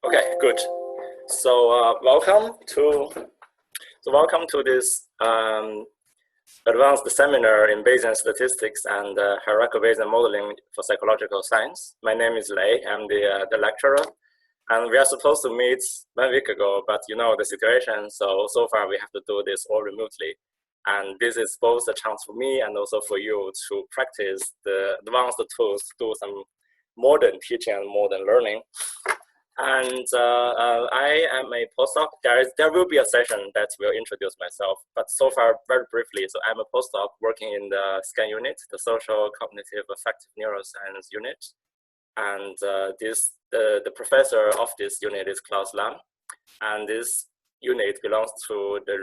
Okay, good. So welcome to this advanced seminar in Bayesian statistics and hierarchical Bayesian modeling for psychological science. My name is Lei. I'm the lecturer, and we are supposed to meet 1 week ago, but you know the situation. So far we have to do this all remotely, and this is both a chance for me and also for you to practice the advanced tools to do some modern teaching and modern learning. And I am a postdoc. There will be a session that will introduce myself, but so far very briefly. So I'm a postdoc working in the SCAN unit, the Social Cognitive Affective Neuroscience unit, and the professor of this unit is Klaus Lam, and this unit belongs to the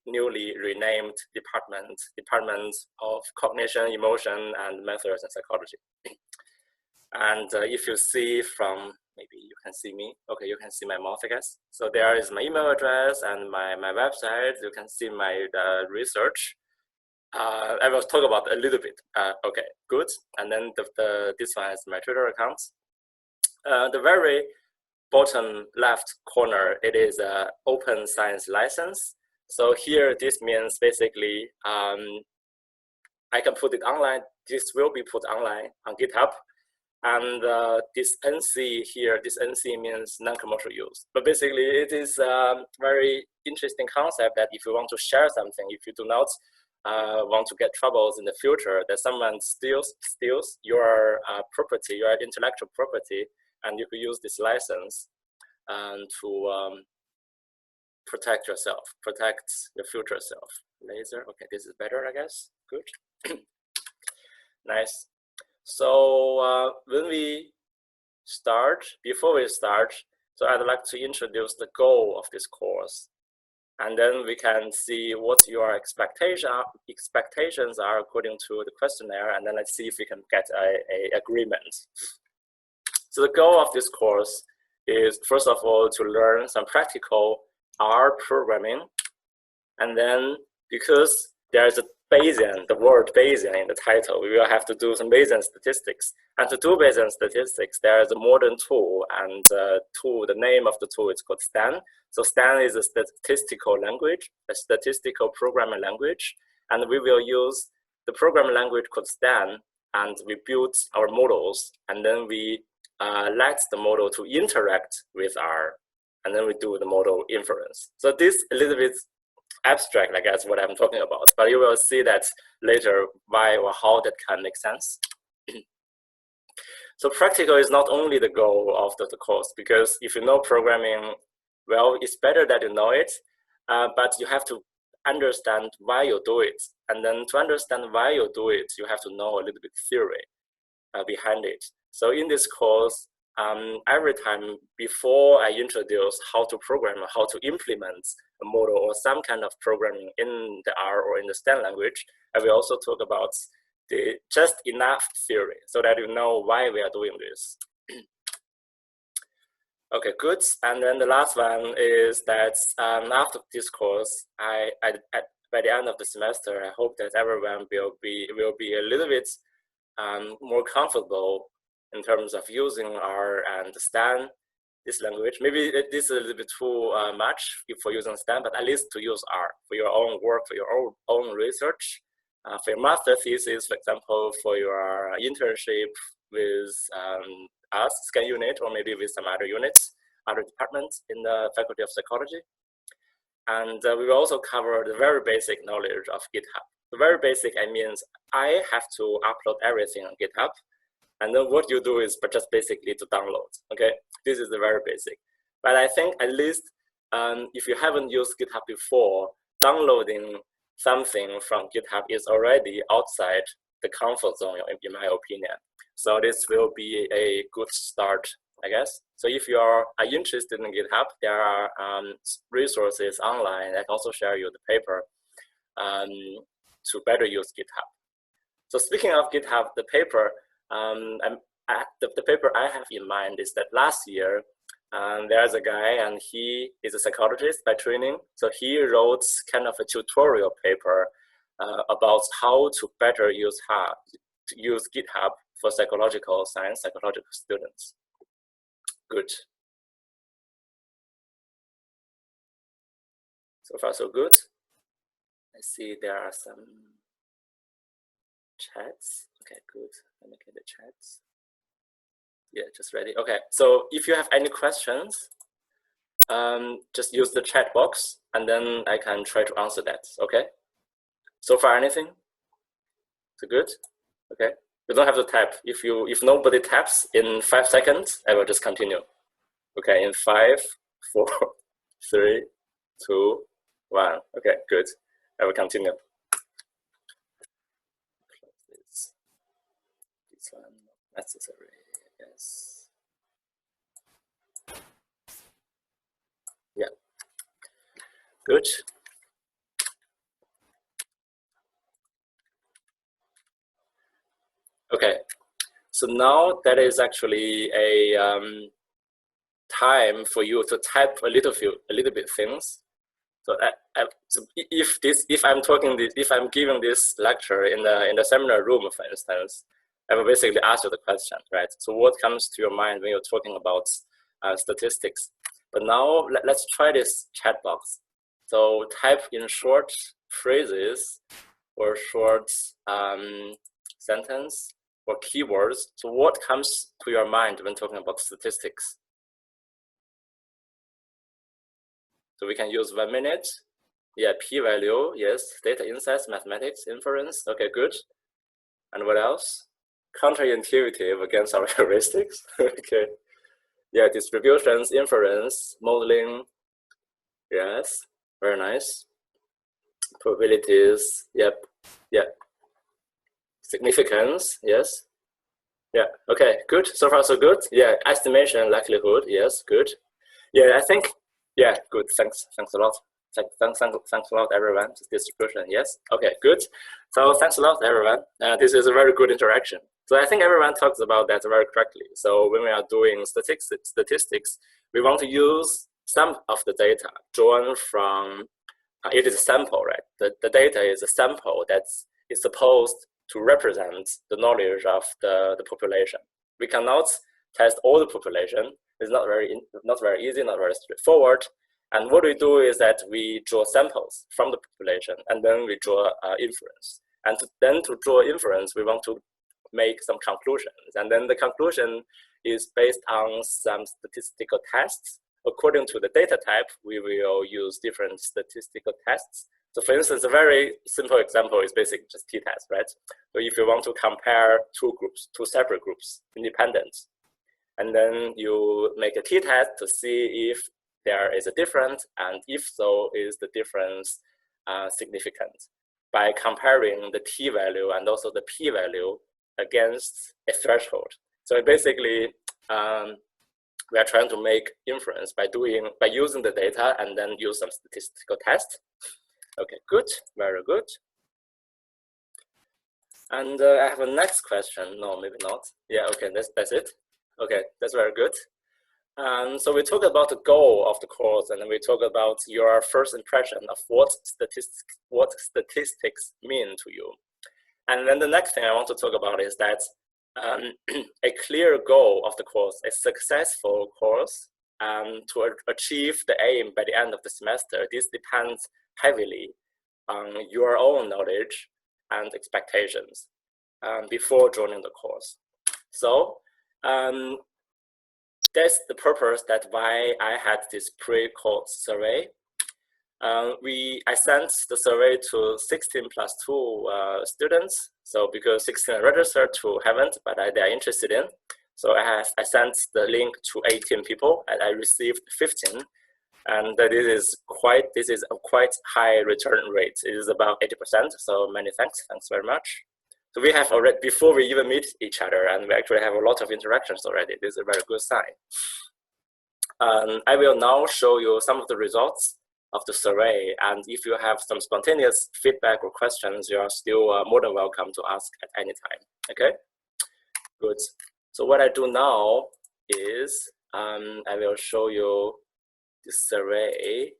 newly renamed Department of Cognition, Emotion, and Methods in Psychology. And if you see from, maybe you can see me. Okay, you can see my mouth, I guess. So there is my email address and my website. You can see my research. I will talk about a little bit. Okay, good. And then this one is my Twitter account. The very bottom left corner, it is an open science license. So here, this means basically I can put it online. This will be put online on GitHub. And this NC here, this NC means non-commercial use. But basically, it is a very interesting concept that if you want to share something, if you do not want to get troubles in the future, that someone steals your property, your intellectual property, and you could use this license to protect yourself, protect your future self. Laser, okay, this is better, I guess. Good. Nice. So before we start, so I'd like to introduce the goal of this course, and then we can see what your expectations are according to the questionnaire, and then let's see if we can get a agreement. So the goal of this course is, first of all, to learn some practical R programming, and then because there's a Bayesian, the word Bayesian in the title, we will have to do some Bayesian statistics. And to do Bayesian statistics, there is a modern tool, and the name of the tool is called STAN. So STAN is a statistical language, a statistical programming language, and we will use the programming language called STAN, and we build our models, and then we let the model to interact with R, and then we do the model inference. So this a little bit abstract, I guess, what I'm talking about, but you will see that later why or how that can make sense. So practical is not only the goal of the course, because if you know programming well, it's better that you know it, but you have to understand why you do it. And then to understand why you do it, you have to know a little bit theory behind it. So in this course, every time before I introduce how to program, how to implement a model or some kind of programming in the R or in the STAN language, I will also talk about the just enough theory so that you know why we are doing this. Okay, good. And then the last one is that after this course, by the end of the semester, I hope that everyone will be a little bit more comfortable in terms of using R and STAN, this language. Maybe this is a little bit too much for using STAN, but at least to use R for your own work, for your own research, for your master thesis, for example, for your internship with us, SCAN unit, or maybe with some other units, other departments in the Faculty of Psychology. And we will also cover the very basic knowledge of GitHub. The very basic, I means I have to upload everything on GitHub. And then what you do is just basically to download, okay? This is the very basic. But I think at least if you haven't used GitHub before, downloading something from GitHub is already outside the comfort zone, in my opinion. So this will be a good start, I guess. So if you are interested in GitHub, there are resources online. I can also share you the paper to better use GitHub. So speaking of GitHub, the paper, the paper I have in mind is that last year, there's a guy, and he is a psychologist by training. So he wrote kind of a tutorial paper about how to better use GitHub for psychological science, psychological students. Good. So far, so good. I see there are some chats. Okay, good. Let me get the chats. Yeah, just ready. Okay, so if you have any questions, just use the chat box and then I can try to answer that. Okay. So far, anything? So good. Okay. You don't have to tap. If nobody taps in 5 seconds, I will just continue. Okay. In 5, 4, 3, 2, 1. Okay. Good. I will continue. This one not necessary. Yes. Yeah. Good. Okay. So now that is actually a time for you to type a little bit things. So, if I'm giving this lecture in the seminar room, for instance, I will basically ask you the question, right? So what comes to your mind when you're talking about statistics? But now let's try this chat box. So type in short phrases or short sentence or keywords. So what comes to your mind when talking about statistics? So we can use 1 minute. Yeah, p-value, yes. Data insights, mathematics, inference. Okay, good. And what else? Counterintuitive against our heuristics. Okay. Yeah, distributions, inference, modeling. Yes, very nice. Probabilities. Yep. Yeah. Significance. Yes. Yeah. Okay. Good. So far, so good. Yeah. Estimation, likelihood. Yes. Good. Yeah. I think. Yeah. Good. Thanks. Thanks a lot. Thanks a lot, everyone. Distribution. Yes. Okay. Good. So thanks a lot, everyone. This is a very good interaction. So I think everyone talks about that very correctly. So when we are doing statistics, we want to use some of the data drawn from. It is a sample, right? The data is a sample that is supposed to represent the knowledge of the population. We cannot test all the population. It's not very easy, not very straightforward. And what we do is that we draw samples from the population, and then we draw inference. And then to draw inference, we want to make some conclusions. And then the conclusion is based on some statistical tests. According to the data type, we will use different statistical tests. So for instance, a very simple example is basically just t-test, right? So if you want to compare two separate groups, independent, and then you make a t-test to see if there is a difference, and if so, is the difference significant by comparing the t-value and also the p-value against a threshold. So basically, we are trying to make inference by using the data and then use some statistical test. Okay, good, very good. And I have a next question. No, maybe not. Yeah, okay, that's it. Okay, that's very good. So we talk about the goal of the course, and then we talk about your first impression of what statistics mean to you. And then the next thing I want to talk about is that a clear goal of the course, a successful course, to achieve the aim by the end of the semester, this depends heavily on your own knowledge and expectations before joining the course. So that's the purpose that why I had this pre-course survey. I sent the survey to 16 plus 2 students. So because 16 registered, 2 haven't, but they are interested in. So I sent the link to 18 people, and I received 15. And this is a quite high return rate. It is about 80%. So many thanks very much. So we have already, before we even meet each other, and we actually have a lot of interactions already. This is a very good sign. I will now show you some of the results of the survey, and if you have some spontaneous feedback or questions, you are still more than welcome to ask at any time. Okay, good. So what I do now is I will show you the survey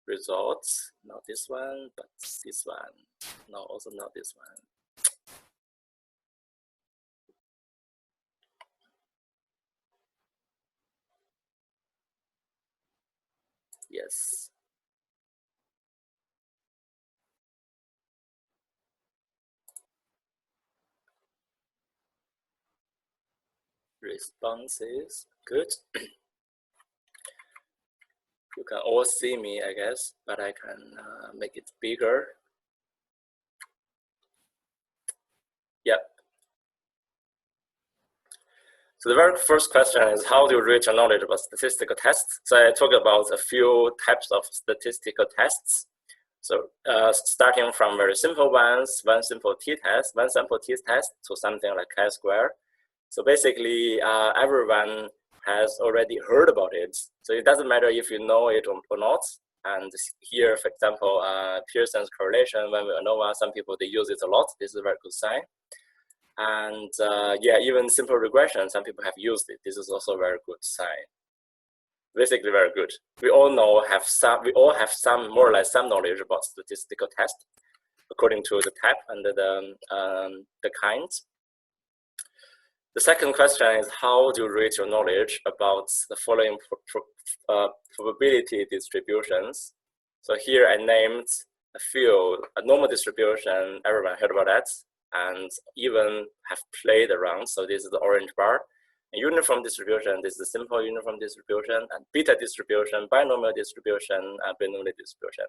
results. Not this one, but this one. No, also not this one. Yes. responses. Good. You can all see me, I guess, but I can make it bigger. Yep. So the very first question is, how do you reach your knowledge about statistical tests? So I talked about a few types of statistical tests. So starting from very simple ones, one sample t-test to something like chi-square. So basically, everyone has already heard about it. So it doesn't matter if you know it or not. And here, for example, Pearson's correlation, when we know some people, they use it a lot. This is a very good sign. And yeah, even simple regression, some people have used it. This is also a very good sign. Basically, very good. We all have some more or less some knowledge about statistical tests according to the type and the kinds. The second question is, how do you rate your knowledge about the following probability distributions? So here I named a few. A normal distribution, everyone heard about that, and even have played around. So this is the orange bar. A uniform distribution, this is a simple uniform distribution, and beta distribution, binomial distribution, and binomial distribution.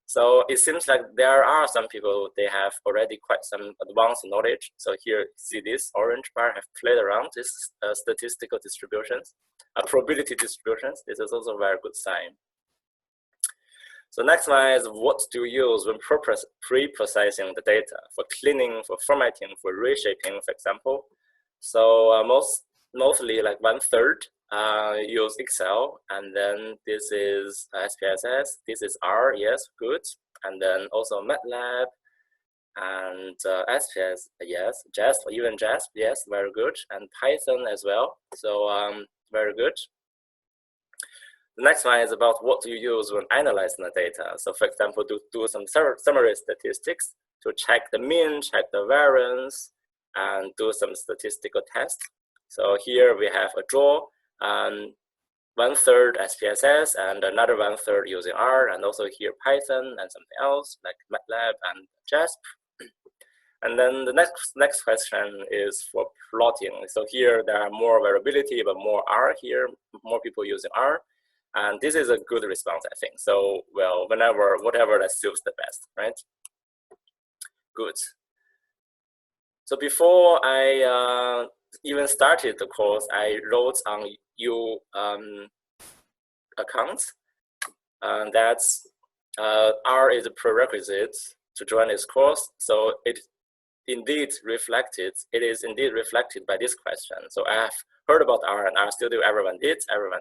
So it seems like there are some people, they have already quite some advanced knowledge. So here, see this orange bar, have played around this statistical distributions, probability distributions. This is also a very good sign. So next one is, what do you use when pre-processing the data? For cleaning, for formatting, for reshaping, for example. So mostly like 1/3 use Excel, and then this is SPSS, this is R, yes, good. And then also MATLAB and SPS, yes, JASP, even JASP, yes, very good. And Python as well, so very good. The next one is about what do you use when analyzing the data. So for example, do some summary statistics to check the mean, check the variance, and do some statistical tests. So here we have a draw, 1/3 SPSS and another 1/3 using R, and also here Python and something else like MATLAB and JASP. And then the next question is for plotting. So here there are more variability, but more R here, more people using R. And this is a good response, I think. So, well, whatever that suits the best, right? Good. So before I even started the course, I wrote on U account that R is a prerequisite to join this course. So it is indeed reflected by this question. So I have heard about R and R Studio, everyone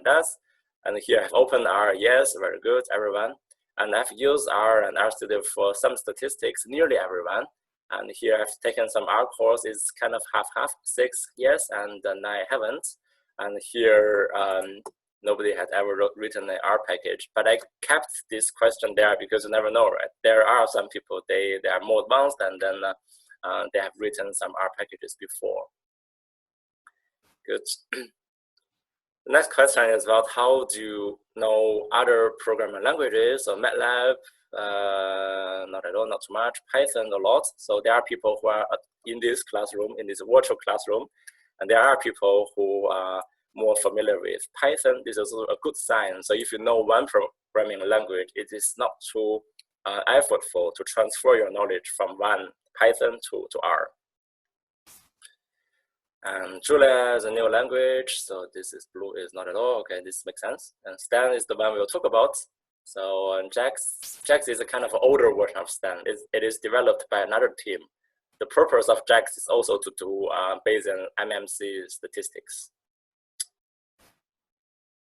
does. And here I've opened R, yes, very good, everyone. And I've used R and R Studio for some statistics, nearly everyone. And here I've taken some R course, it's kind of half-half, 6 yes, and 9 haven't. And here, nobody had ever written an R package, but I kept this question there because you never know, right? There are some people, they are more advanced, and then they have written some R packages before. Good. The next question is about how do you know other programming languages? So MATLAB, not at all, not too much. Python, a lot. So there are people who are in this classroom, in this virtual classroom, and there are people who are more familiar with Python. This is a good sign. So if you know one programming language, it is not too effortful to transfer your knowledge from one Python to R. And Julia is a new language, so this is blue is not at all. Okay, this makes sense. And Stan is the one we'll talk about. So JAX is a kind of an older version of Stan. It is developed by another team. The purpose of JAX is also to do Bayesian MMC statistics.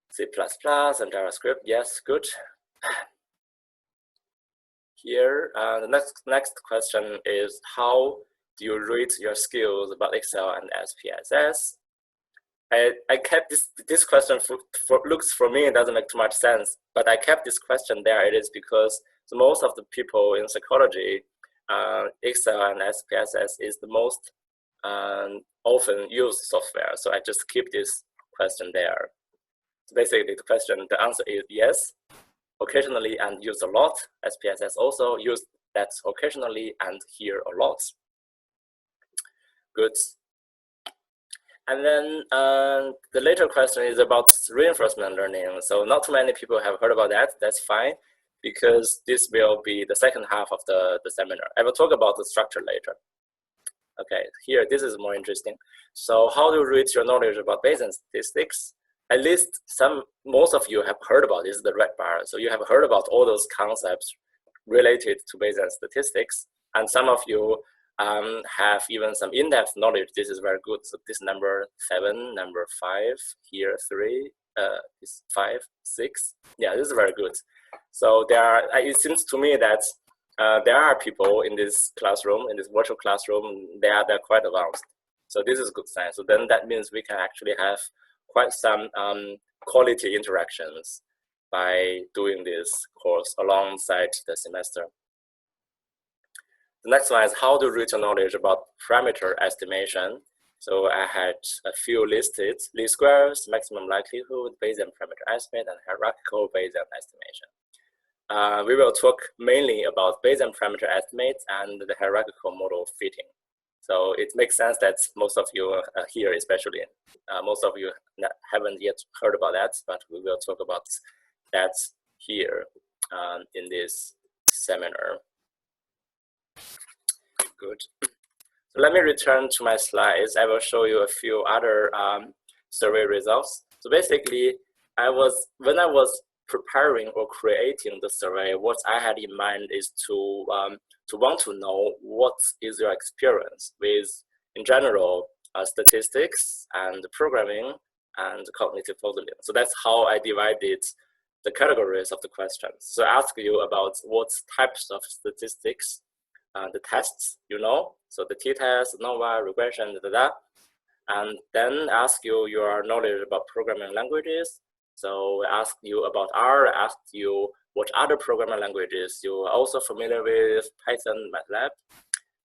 C++ and JavaScript, yes, good. Here, the next question is, how do you rate your skills about Excel and SPSS? I kept this question looks for me, it doesn't make too much sense, but I kept this question there. It is because most of the people in psychology, Excel and SPSS is the most often used software. So I just keep this question there. So basically the answer is yes, occasionally and used a lot. SPSS also used that occasionally and here a lot. Good. And then the later question is about reinforcement learning. So not too many people have heard about that. That's fine, because this will be the second half of the seminar. I will talk about the structure later. Okay, here, this is more interesting. So how to reach your knowledge about Bayesian statistics? At least most of you have heard about this, the red bar. So you have heard about all those concepts related to Bayesian statistics. And some of you have even some in-depth knowledge. This is very good. So this number 7, number 5, here 3, is 5, 6. Yeah, this is very good. So it seems to me that there are people in this classroom, in this virtual classroom, they're quite advanced. So this is good sign. So then that means we can actually have quite some quality interactions by doing this course alongside the semester. The next one is how to reach knowledge about parameter estimation. So I had a few listed: least squares, maximum likelihood, Bayesian parameter estimate, and hierarchical Bayesian estimation. We will talk mainly about Bayesian parameter estimates and the hierarchical model fitting. So it makes sense that most of you here, especially, most of you haven't yet heard about that, but we will talk about that here in this seminar. Good. So let me return to my slides. I will show you a few other survey results. So basically, when I was preparing or creating the survey, what I had in mind is to want to know what is your experience with, in general, statistics and programming and cognitive modeling. So that's how I divided the categories of the questions. So I ask you about what types of statistics, the tests, so the t-test, ANOVA, regression, and then ask you your knowledge about programming languages. So I asked you about R, I asked you what other programming languages you are also familiar with, Python, MATLAB,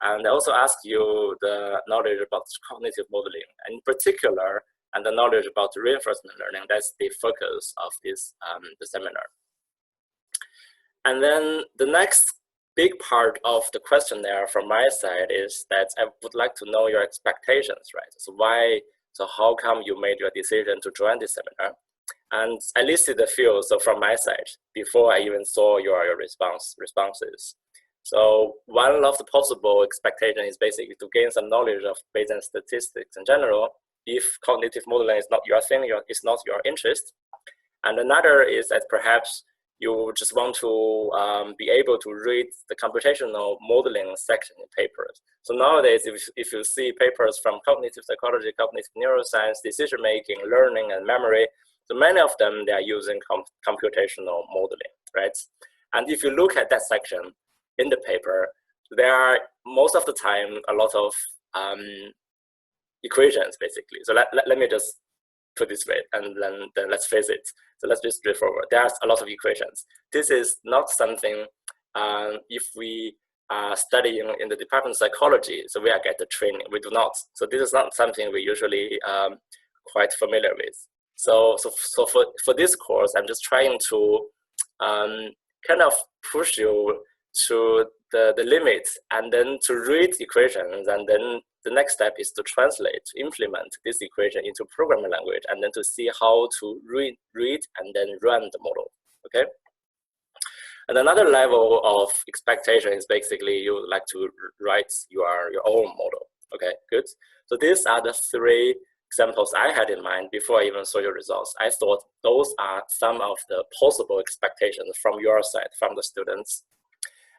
and I also asked you the knowledge about cognitive modeling, and in particular, and the knowledge about reinforcement learning. That's the focus of this the seminar. And then the next big part of the questionnaire from my side is that I would like to know your expectations, right? So how come you made your decision to join this seminar? And I listed a few, so from my side, before I even saw your responses. So one of the possible expectations is basically to gain some knowledge of Bayesian statistics in general. If cognitive modeling is not your thing, it's not your interest. And another is that perhaps you just want to be able to read the computational modeling section in papers. So nowadays, if you see papers from cognitive psychology, cognitive neuroscience, decision-making, learning, and memory, so many of them, they are using computational modeling, right? And if you look at that section in the paper, there are, most of the time, a lot of equations, basically. So let me just put this way, and then let's face it. So let's be straightforward. There's a lot of equations. This is not something, if we are studying in the department of psychology, so we get the training, we do not. So this is not something we usually quite familiar with. So for this course, I'm just trying to kind of push you to the limit, and then to read equations, and then the next step is to translate, to implement this equation into programming language, and then to see how to read and then run the model, okay? And another level of expectation is basically you would like to write your own model, okay, good? So these are the 3 examples I had in mind before I even saw your results. I thought those are some of the possible expectations from your side, from the students.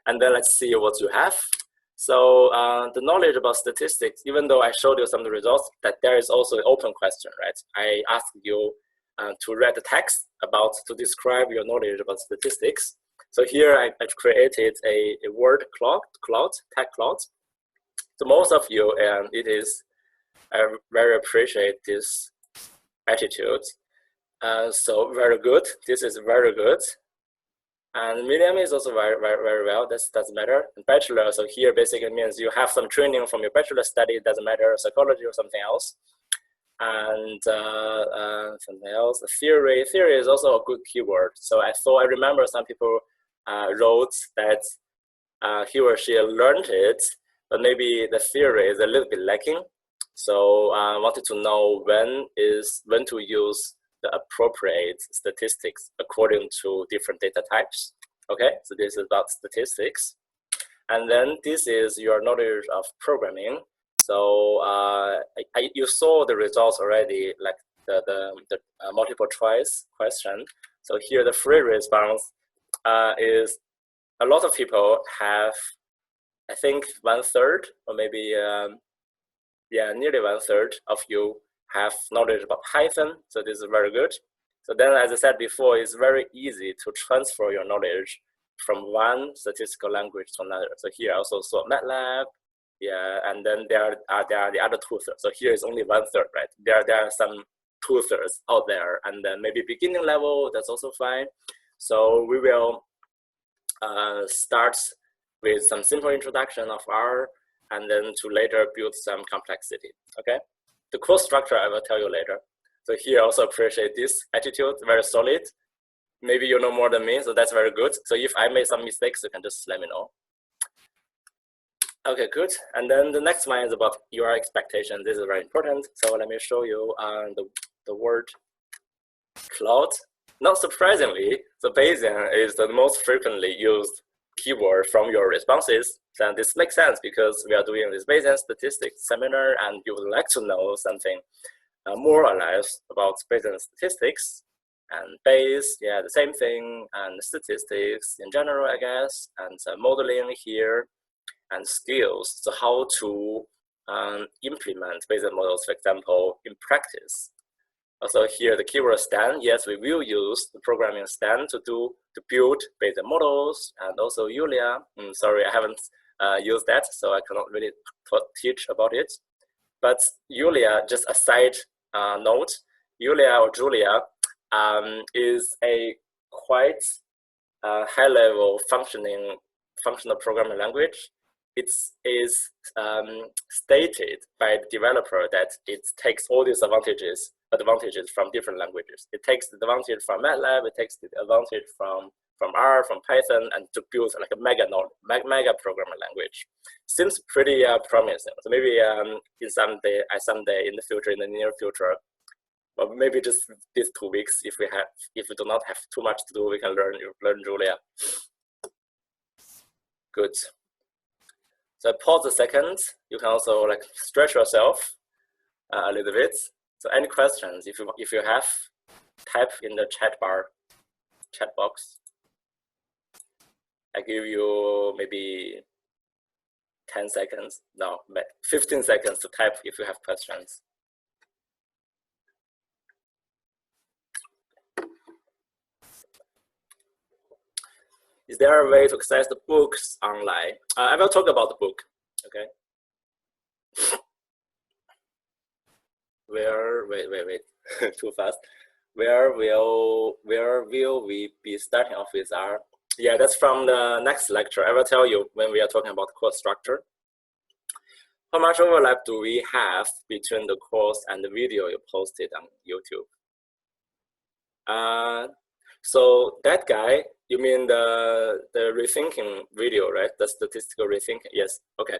And then let's see what you have. So the knowledge about statistics, even though I showed you some of the results, that there is also an open question, right? I asked you to read the text to describe your knowledge about statistics. So here I've created a word cloud, tag cloud. So most of you, I very appreciate this attitude. So very good. This is very good. And medium is also very well. That doesn't matter. And bachelor, so here basically means you have some training from your bachelor study. It doesn't matter, psychology or something else. And something else. Theory is also a good keyword. So I remember some people wrote that he or she learned it, but maybe the theory is a little bit lacking. So I wanted to know when to use the appropriate statistics according to different data types. Okay, so this is about statistics. And then this is your knowledge of programming. So you saw the results already, like the multiple choice question. So here the free response is a lot of people have, I think 1/3 or maybe yeah, nearly 1/3 of you have knowledge about Python. So this is very good. So then, as I said before, it's very easy to transfer your knowledge from one statistical language to another. So here I also saw MATLAB, yeah, and then there are the other 2/3. So here is only 1/3, right? There are some 2/3 out there, and then maybe beginning level, that's also fine. So we will start with some simple introduction of R, and then to later build some complexity, okay? The course structure I will tell you later. So here I also appreciate this attitude, very solid. Maybe you know more than me, so that's very good. So if I made some mistakes, you can just let me know. Okay, good. And then the next one is about your expectations. This is very important. So let me show you the word cloud. Not surprisingly, the Bayesian is the most frequently used keyword from your responses. And this makes sense because we are doing this Bayesian statistics seminar and you would like to know something more or less about Bayesian statistics. And Bayes, yeah, the same thing, and statistics in general, I guess, and modeling here, and skills. So how to implement Bayesian models, for example, in practice. Also here, the keyword Stan. Yes, we will use the programming Stan to build Bayesian models, and also Julia. Sorry, I haven't used that, so I cannot really teach about it. But Julia, just a side note, Julia or Julia is a quite high-level functional programming language. It is stated by the developer that it takes all these advantages from different languages. It takes the advantage from MATLAB, it takes the advantage from R, from Python, and to build like a mega programming language. Seems pretty promising. So maybe someday in the future, in the near future, or maybe just these 2 weeks, if we do not have too much to do, we can learn Julia. Good. So pause a second. You can also like stretch yourself a little bit. So any questions, if you have, type in the chat box. I give you maybe 10 seconds, no, 15 seconds to type if you have questions. Is there a way to access the books online? I will talk about the book, okay? Wait, too fast. Where will we be starting off with R? Yeah, that's from the next lecture. I will tell you when we are talking about course structure. How much overlap do we have between the course and the video you posted on YouTube? So that guy, you mean the rethinking video, right? The statistical rethinking, yes, okay.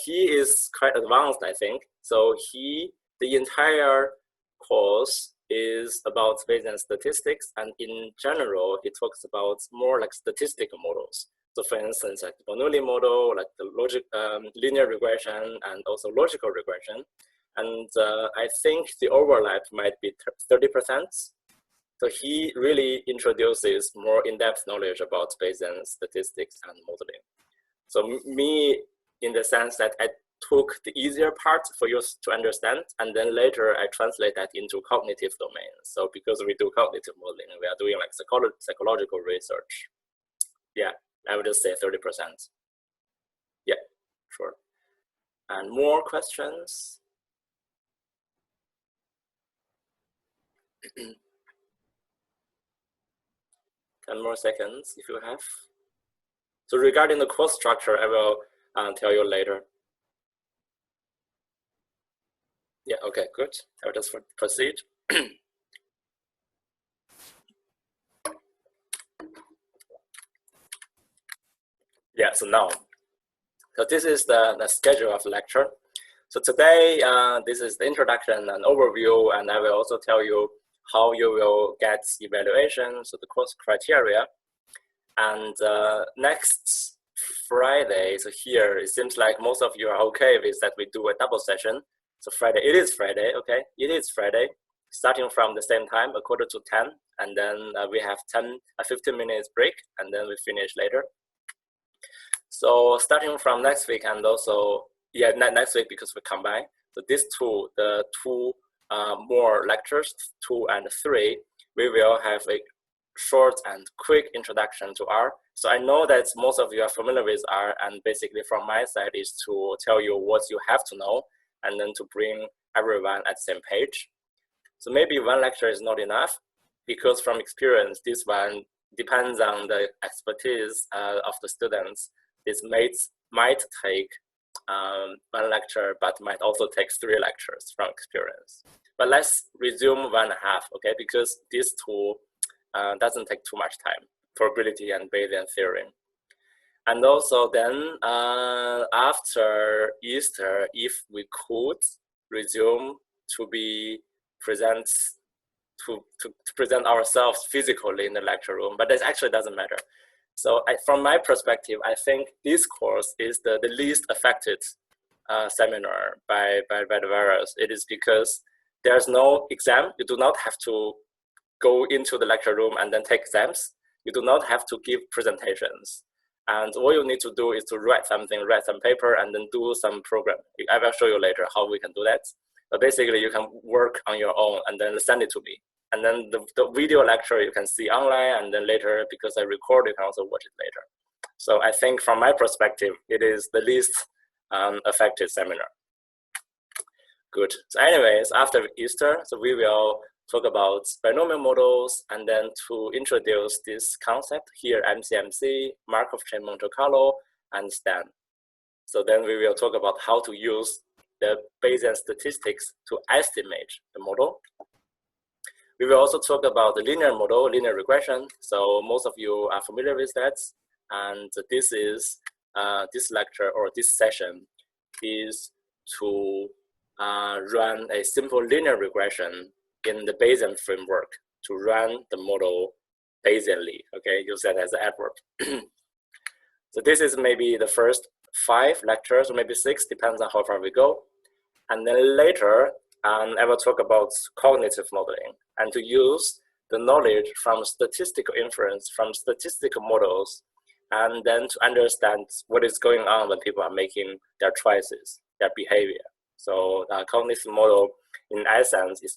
He is quite advanced, I think. So the entire course is about Bayesian statistics, and in general, he talks about more like statistical models. So for instance, like the Bernoulli model, like the linear regression, and also logical regression. And I think the overlap might be 30%. So he really introduces more in-depth knowledge about Bayesian statistics and modeling. So me, in the sense that I took the easier part for you to understand, and then later I translate that into cognitive domains. So because we do cognitive modeling, we are doing like psychological research. Yeah, I would just say 30%. Yeah, sure. And more questions? 10 more seconds if you have. So regarding the course structure, I will tell you later. Yeah, okay, good. I will just proceed. Yeah, so now, so this is the schedule of lecture. So today, this is the introduction and overview, and I will also tell you how you will get evaluation, so the course criteria. And next Friday, so here, it seems like most of you are okay with that we do a double session. So Friday, it is Friday, okay? It is Friday, starting from the same time, 9:45, and then we have 15 minutes break, and then we finish later. So starting from next week, and also, yeah, not next week because we combine. So these two, the two more lectures, 2 and 3, we will have a short and quick introduction to R. So I know that most of you are familiar with R, and basically from my side is to tell you what you have to know, and then to bring everyone at the same page. So maybe one lecture is not enough, because from experience, this one depends on the expertise of the students. This might take one lecture, but might also take 3 lectures from experience. But let's resume 1.5, okay? Because these two doesn't take too much time, probability and Bayesian theory. And also then after Easter, if we could resume to be present ourselves physically in the lecture room, but that actually doesn't matter. So from my perspective, I think this course is the least affected seminar by the virus. It is because there's no exam. You do not have to go into the lecture room and then take exams. You do not have to give presentations. And all you need to do is to write some paper, and then do some program. I will show you later how we can do that. But basically, you can work on your own and then send it to me. And then the video lecture you can see online, and then later, because I record, you can also watch it later. So I think from my perspective, it is the least affected seminar. Good. So anyways, after Easter, so we will talk about binomial models, and then to introduce this concept here, MCMC, Markov chain Monte Carlo, and STAN. So then we will talk about how to use the Bayesian statistics to estimate the model. We will also talk about the linear model, linear regression. So most of you are familiar with that. And this is, this lecture or this session is to run a simple linear regression in the Bayesian framework to run the model Bayesianly, okay? Use that as an adverb. So this is maybe the first 5 lectures, or maybe 6, depends on how far we go. And then later, I will talk about cognitive modeling, and to use the knowledge from statistical inference, from statistical models, and then to understand what is going on when people are making their choices, their behavior. So cognitive model, in essence, is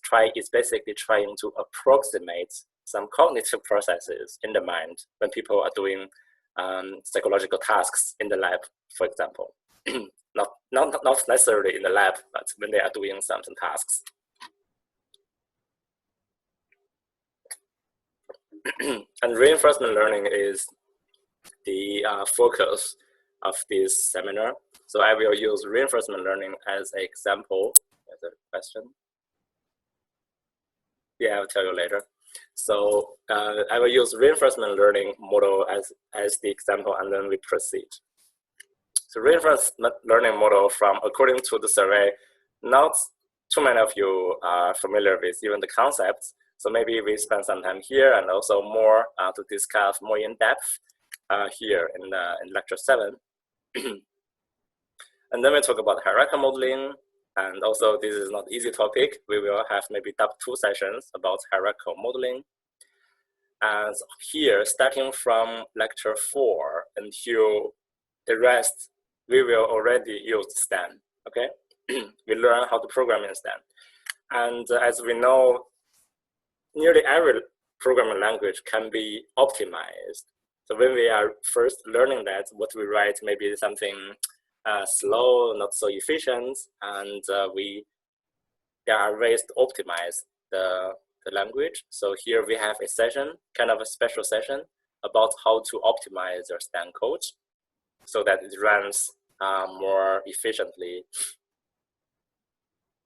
basically trying to approximate some cognitive processes in the mind when people are doing psychological tasks in the lab, for example. Not necessarily in the lab, but when they are doing some tasks. And reinforcement learning is the focus of this seminar. So I will use reinforcement learning as an example. As a question. Yeah, I'll tell you later. So I will use reinforcement learning model as the example, and then we proceed. So reinforcement learning model, according to the survey, not too many of you are familiar with even the concepts. So maybe we spend some time here, and also more to discuss more in depth here in lecture 7. And then we talk about hierarchical modeling. And also, this is not easy topic. We will have maybe 2 sessions about hierarchical modeling. And here, starting from lecture 4 until the rest, we will already use STAN, okay? We learn how to program in STAN. And as we know, nearly every programming language can be optimized. So when we are first learning that, what we write may be something slow, not so efficient, and there are ways to optimize the language. So here we have a session, kind of a special session, about how to optimize your STAN code so that it runs more efficiently.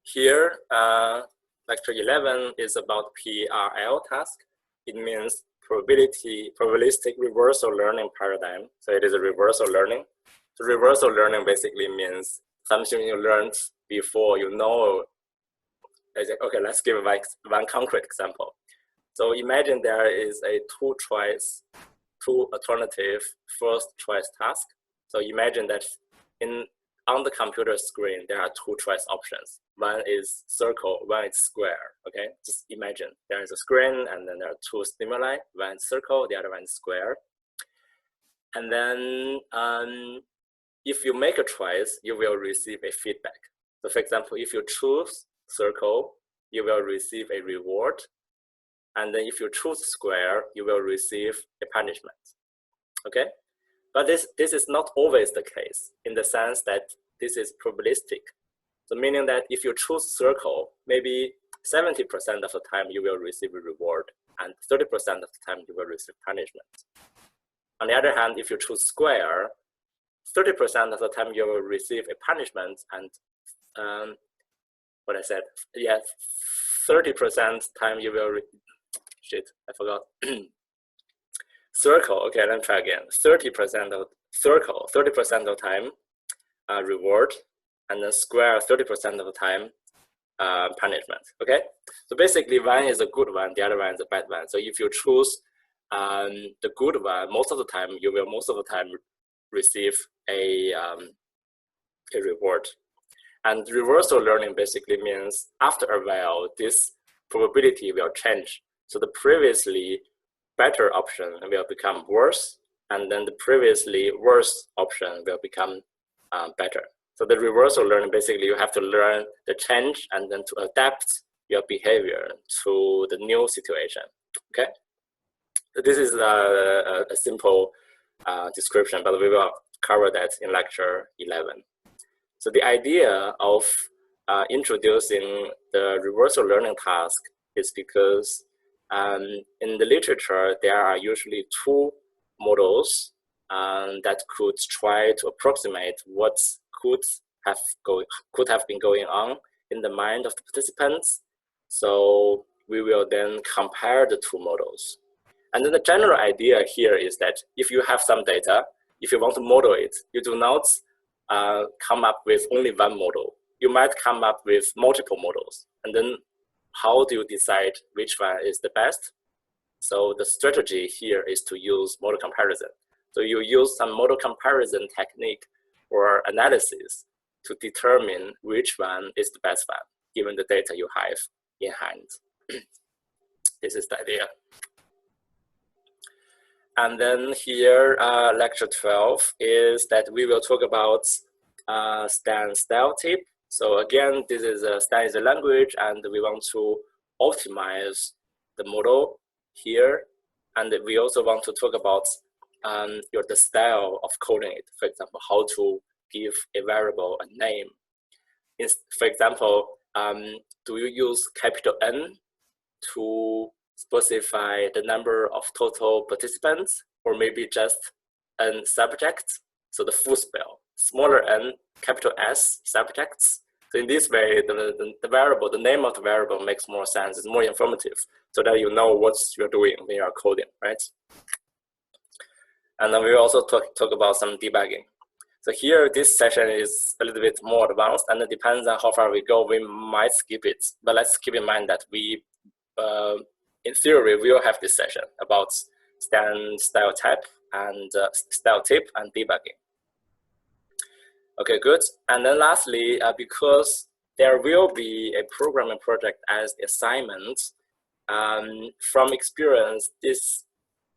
Here, lecture 11 is about PRL task. It means probabilistic reversal learning paradigm. So it is a reversal learning. So reversal learning basically means something you learned before you know. Okay, let's give one concrete example. So imagine there is a two alternative first choice task. So imagine that on the computer screen, there are two choice options. One is circle, one is square, okay? Just imagine there is a screen and then there are two stimuli, one is circle, the other one is square. And then if you make a choice, you will receive a feedback. So for example, if you choose circle, you will receive a reward. And then if you choose square, you will receive a punishment, okay? But this is not always the case in the sense that this is probabilistic. So meaning that if you choose circle, maybe 70% of the time you will receive a reward and 30% of the time you will receive punishment. On the other hand, if you choose square, 30% of the time you will receive a punishment and 30% time you will, I forgot. Circle, okay, let me try again. 30% of circle, 30% of the time reward, and then square 30% of the time punishment, okay? So basically one is a good one, the other one is a bad one. So if you choose the good one, most of the time you will receive a reward. And reversal learning basically means after a while, this probability will change. So the previously better option will become worse, and then the previously worse option will become better. So the reversal learning, basically you have to learn the change and then to adapt your behavior to the new situation, okay? So this is a simple description, but we will cover that in lecture 11. So the idea of introducing the reversal learning task is because in the literature, there are usually two models that could try to approximate what could have been going on in the mind of the participants. So we will then compare the two models. And then the general idea here is that if you have some data, if you want to model it, you do not come up with only one model. You might come up with multiple models. And then how do you decide which one is the best? So the strategy here is to use model comparison. So you use some model comparison technique or analysis to determine which one is the best one, given the data you have in hand. This is the idea. And then here, lecture 12 is that we will talk about Stan style tip. So again, this is Stan is a language, and we want to optimize the model here. And we also want to talk about the style of coding it. For example, how to give a variable a name. For example, do you use capital N to specify the number of total participants, or maybe just N subjects? So the full spell, smaller n, capital S subjects. So in this way, the variable, the name of the variable makes more sense. It's more informative, so that you know what you're doing when you're coding, right? And then we will also talk about some debugging. So here, this session is a little bit more advanced, and it depends on how far we go. We might skip it, but let's keep in mind that we, in theory, we will have this session about Stan style type and style tip and debugging. Okay, good. And then lastly, because there will be a programming project as assignment, from experience, this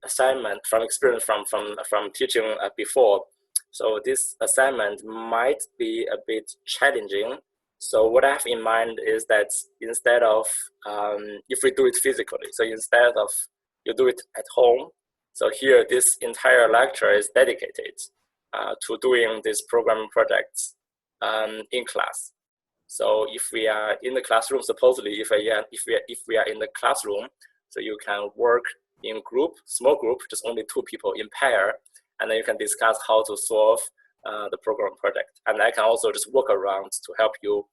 assignment, from experience from teaching before, so this assignment might be a bit challenging. So what I have in mind is that instead of, if we do it physically, so instead of you do it at home, so here this entire lecture is dedicated to doing these programming projects in class. So if we are in the classroom, supposedly if we are in the classroom, so you can work in group, small group, just only 2 people in pair, and then you can discuss how to solve the program project. And I can also just walk around to help you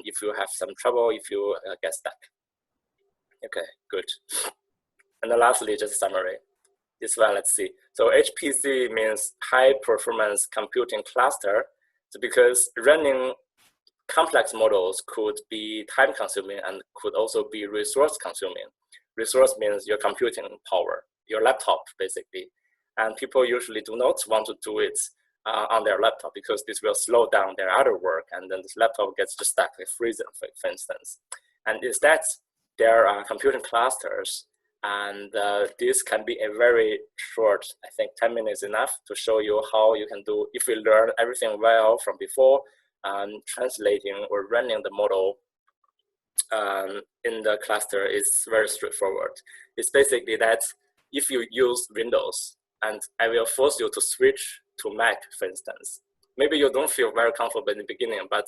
if you have some trouble, if you get stuck. Okay, good. And then lastly, just a summary. This one, let's see. So HPC means high performance computing cluster. So because running complex models could be time consuming and could also be resource consuming. Resource means your computing power, your laptop basically. And people usually do not want to do it on their laptop because this will slow down their other work, and then this laptop gets just stuck with freezing, for instance. And instead, there are computing clusters, and this can be a very short, I think 10 minutes enough to show you how you can do, if you learn everything well from before, translating or running the model in the cluster is very straightforward. It's basically that if you use Windows, and I will force you to switch to Mac, for instance, maybe you don't feel very comfortable in the beginning, but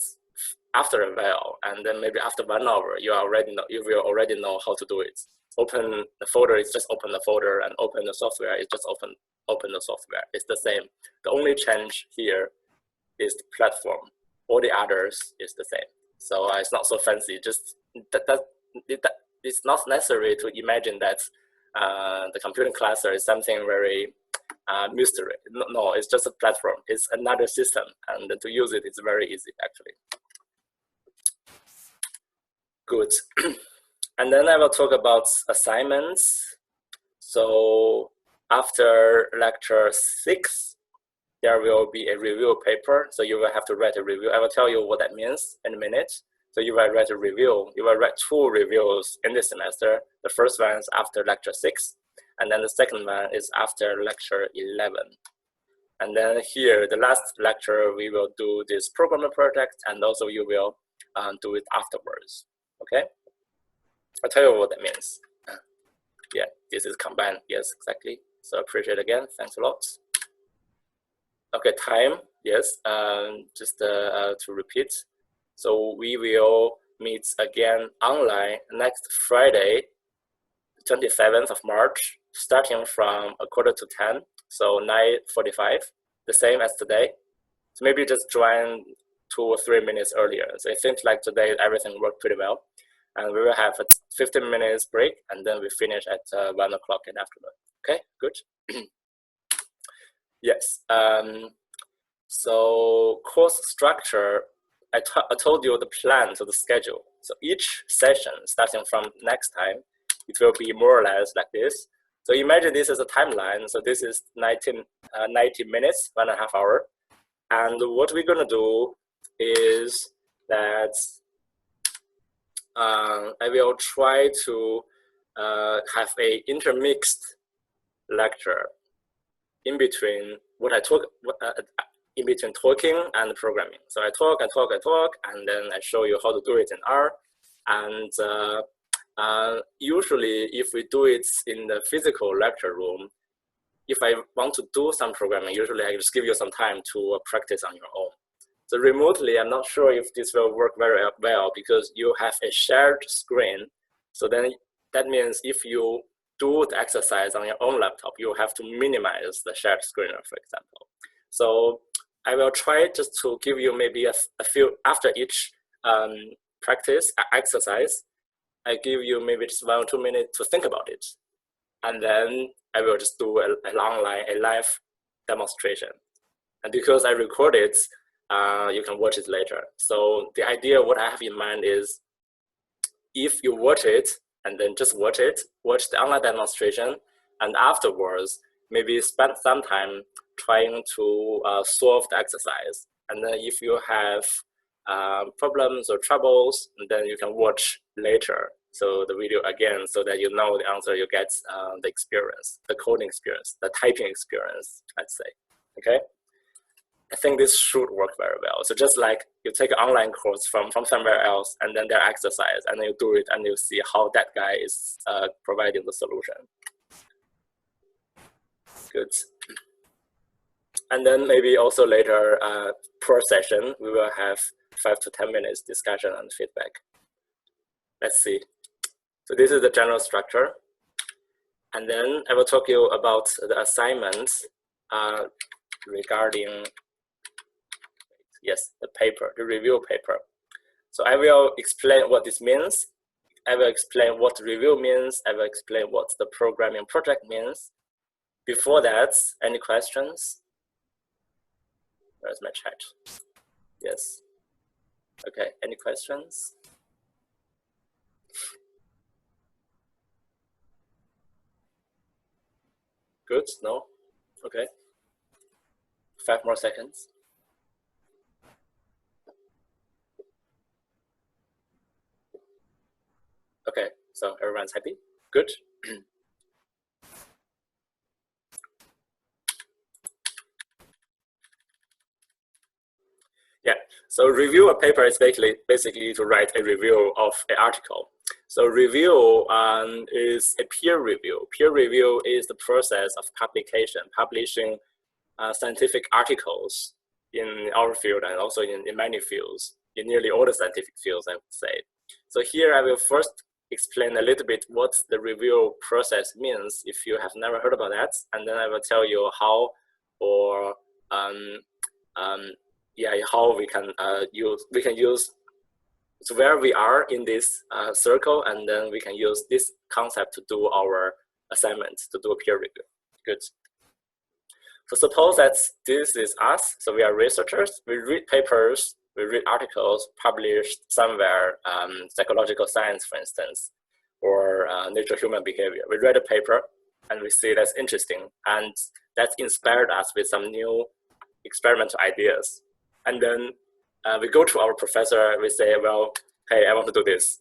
after a while, and then maybe after 1 hour, you will already know how to do it. Open the folder, it's just open the folder, and open the software, it's just open the software. It's the same. The only change here is the platform. All the others is the same. So it's not so fancy. Just it's not necessary to imagine that the computing cluster is something very mystery. No, it's just a platform. It's another system, and to use it is very easy actually. Good. And then I will talk about assignments. So after lecture 6, there will be a review paper. So you will have to write a review. I will tell you what that means in a minute. So you will write a review. You will write 2 reviews in this semester. The first one is after lecture 6. And then the second one is after lecture 11. And then here, the last lecture, we will do this programming project, and also you will do it afterwards, okay? I'll tell you what that means. Yeah, this is combined, yes, exactly. So appreciate again, thanks a lot. Okay, time, yes, just to repeat. So we will meet again online next Friday, 27th of March, starting from 9:45, so 9:45, the same as today. So maybe just join 2 or 3 minutes earlier. So it seems like today everything worked pretty well. And we will have a 15 minutes break, and then we finish at 1 o'clock in the afternoon. Okay, good. Yes. So course structure, I told you the plan, so the schedule. So each session, starting from next time, it will be more or less like this. So imagine this as a timeline. So this is 90 minutes, 1.5 hours. And what we're gonna do is that I will try to have a intermixed lecture in between what I talk, in between talking and programming. So I talk, and then I show you how to do it in R. And usually, if we do it in the physical lecture room, if I want to do some programming, usually I just give you some time to practice on your own. So remotely, I'm not sure if this will work very well because you have a shared screen. So then that means if you do the exercise on your own laptop, you have to minimize the shared screen, for example. So I will try just to give you maybe a few, after each practice exercise, I give you maybe just 1 or 2 minutes to think about it. And then I will just do a live demonstration. And because I record it, you can watch it later. So the idea, what I have in mind is, if you watch it and then just watch the online demonstration, and afterwards, maybe spend some time trying to solve the exercise. And then if you have problems or troubles, then you can watch later. So the video again, so that you know the answer, you get the experience, the coding experience, the typing experience, let's say, okay? I think this should work very well. So just like you take an online course from somewhere else, and then their exercise, and then you do it, and you see how that guy is providing the solution. Good. And then maybe also later per session, we will have 5 to 10 minutes discussion and feedback. Let's see. So this is the general structure. And then I will talk to you about the assignments regarding, yes, the paper, the review paper. So I will explain what this means. I will explain what review means. I will explain what the programming project means. Before that, any questions? Where's my chat? Yes. Okay, any questions? Good, no? Okay. 5 more seconds. Okay, so everyone's happy? Good. Yeah, so review a paper is basically to write a review of an article. So review is a peer review. Peer review is the process of publishing scientific articles in our field and also in many fields, in nearly all the scientific fields, I would say. So here I will first explain a little bit what the review process means if you have never heard about that, and then I will tell you how or how we can use so where we are in this circle, and then we can use this concept to do our assignment, to do a peer review. Good. So suppose that this is us. So we are researchers. We read papers, we read articles published somewhere, psychological science, for instance, or nature human behavior. We read a paper and we see that's interesting, and that inspired us with some new experimental ideas. And then we go to our professor, we say, well, hey, I want to do this.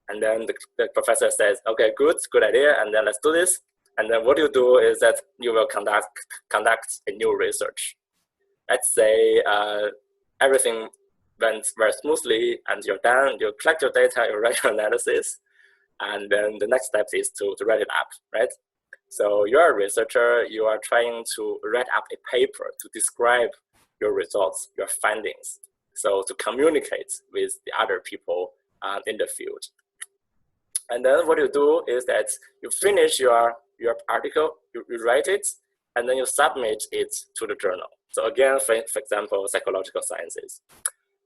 And then the professor says, okay, good idea, and then let's do this. And then what you do is that you will conduct a new research. Let's say everything went very smoothly and you're done, you collect your data, you write your analysis, and then the next step is to write it up, right? So you're a researcher, you are trying to write up a paper to describe your results, your findings, so to communicate with the other people in the field. And then what you do is that you finish your article, you write it, and then you submit it to the journal. So again, for example, psychological sciences.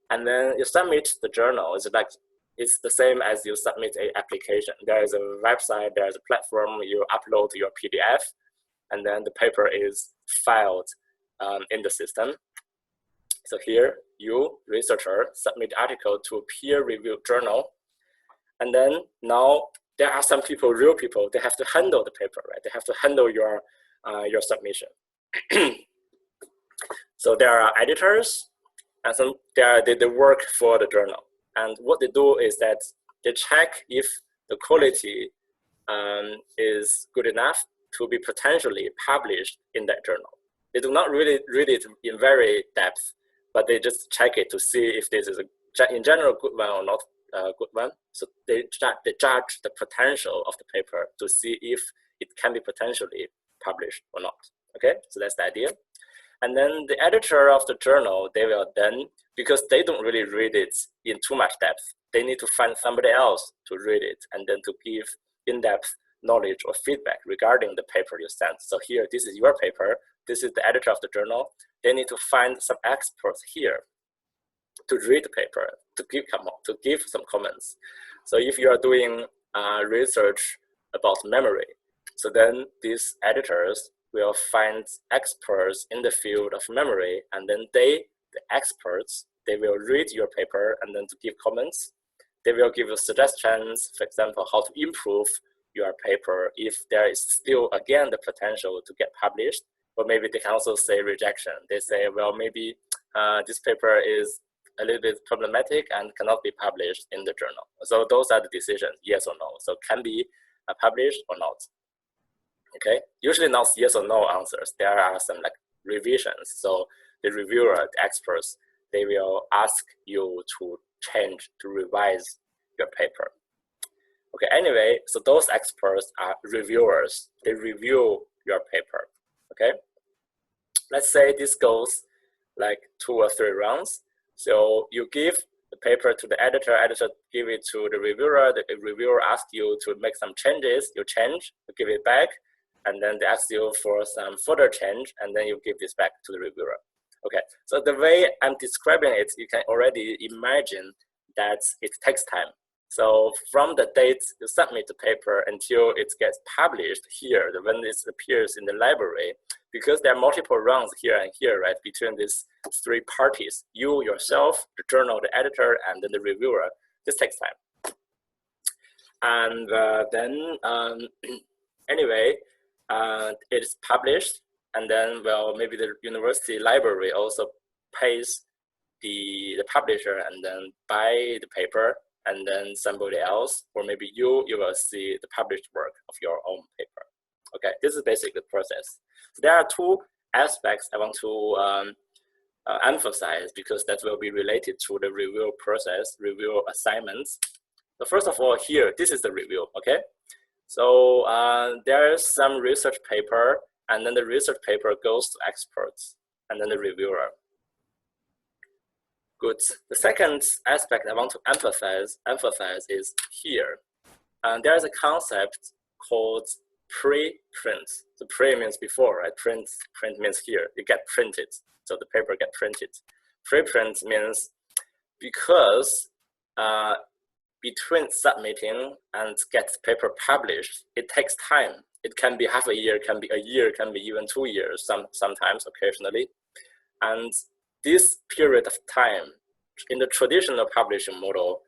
And then you submit the journal. It's the same as you submit an application. There is a website, there is a platform, you upload your PDF, and then the paper is filed in the system. So here, you, researcher, submit article to a peer-reviewed journal. And then now there are some people, real people, they have to handle the paper, right? They have to handle your submission. So there are editors, and some they work for the journal. And what they do is that they check if the quality is good enough to be potentially published in that journal. They do not really read it in very depth, but they just check it to see if this is in general good one or not good one. So they judge the potential of the paper to see if it can be potentially published or not. Okay, so that's the idea. And then the editor of the journal, they will then, because they don't really read it in too much depth, they need to find somebody else to read it and then to give in-depth knowledge or feedback regarding the paper you sent. So here, this is your paper. This is the editor of the journal. They need to find some experts here to read the paper, to give some comments. So if you are doing research about memory, so then these editors will find experts in the field of memory, and then the experts, they will read your paper and then to give comments. They will give you suggestions, for example, how to improve your paper if there is still, again, the potential to get published. Or maybe they can also say rejection. They say, well, maybe this paper is a little bit problematic and cannot be published in the journal. So those are the decisions, yes or no. So can be published or not. Okay, usually not yes or no answers. There are some like revisions. So the reviewer, the experts, they will ask you to change, to revise your paper. Okay, anyway, so those experts are reviewers. They review your paper, okay? Let's say this goes like 2 or 3 rounds. So you give the paper to the editor give it to the reviewer asks you to make some changes, you change, you give it back, and then they ask you for some further change, and then you give this back to the reviewer. Okay, so the way I'm describing it, you can already imagine that it takes time. So from the date you submit the paper until it gets published here, when it appears in the library, because there are multiple rounds here and here, right, between these three parties, you yourself, the journal, the editor, and then the reviewer. This takes time. And then anyway, it is published, and then, well, maybe the university library also pays the publisher and then buy the paper, and then somebody else, or maybe you will see the published work of your own paper. Okay, this is basically the process. So there are two aspects I want to emphasize, because that will be related to the review process, review assignments. So first of all, here, this is the review, okay? So there's some research paper, and then the research paper goes to experts, and then the reviewer. Good. The second aspect I want to emphasize is here. There's a concept called preprint. So pre means before, right? Print means here. You get printed, so the paper get printed. Preprint means because between submitting and get paper published, it takes time. It can be half a year, can be a year, can be even 2 years, sometimes, occasionally. And this period of time, in the traditional publishing model,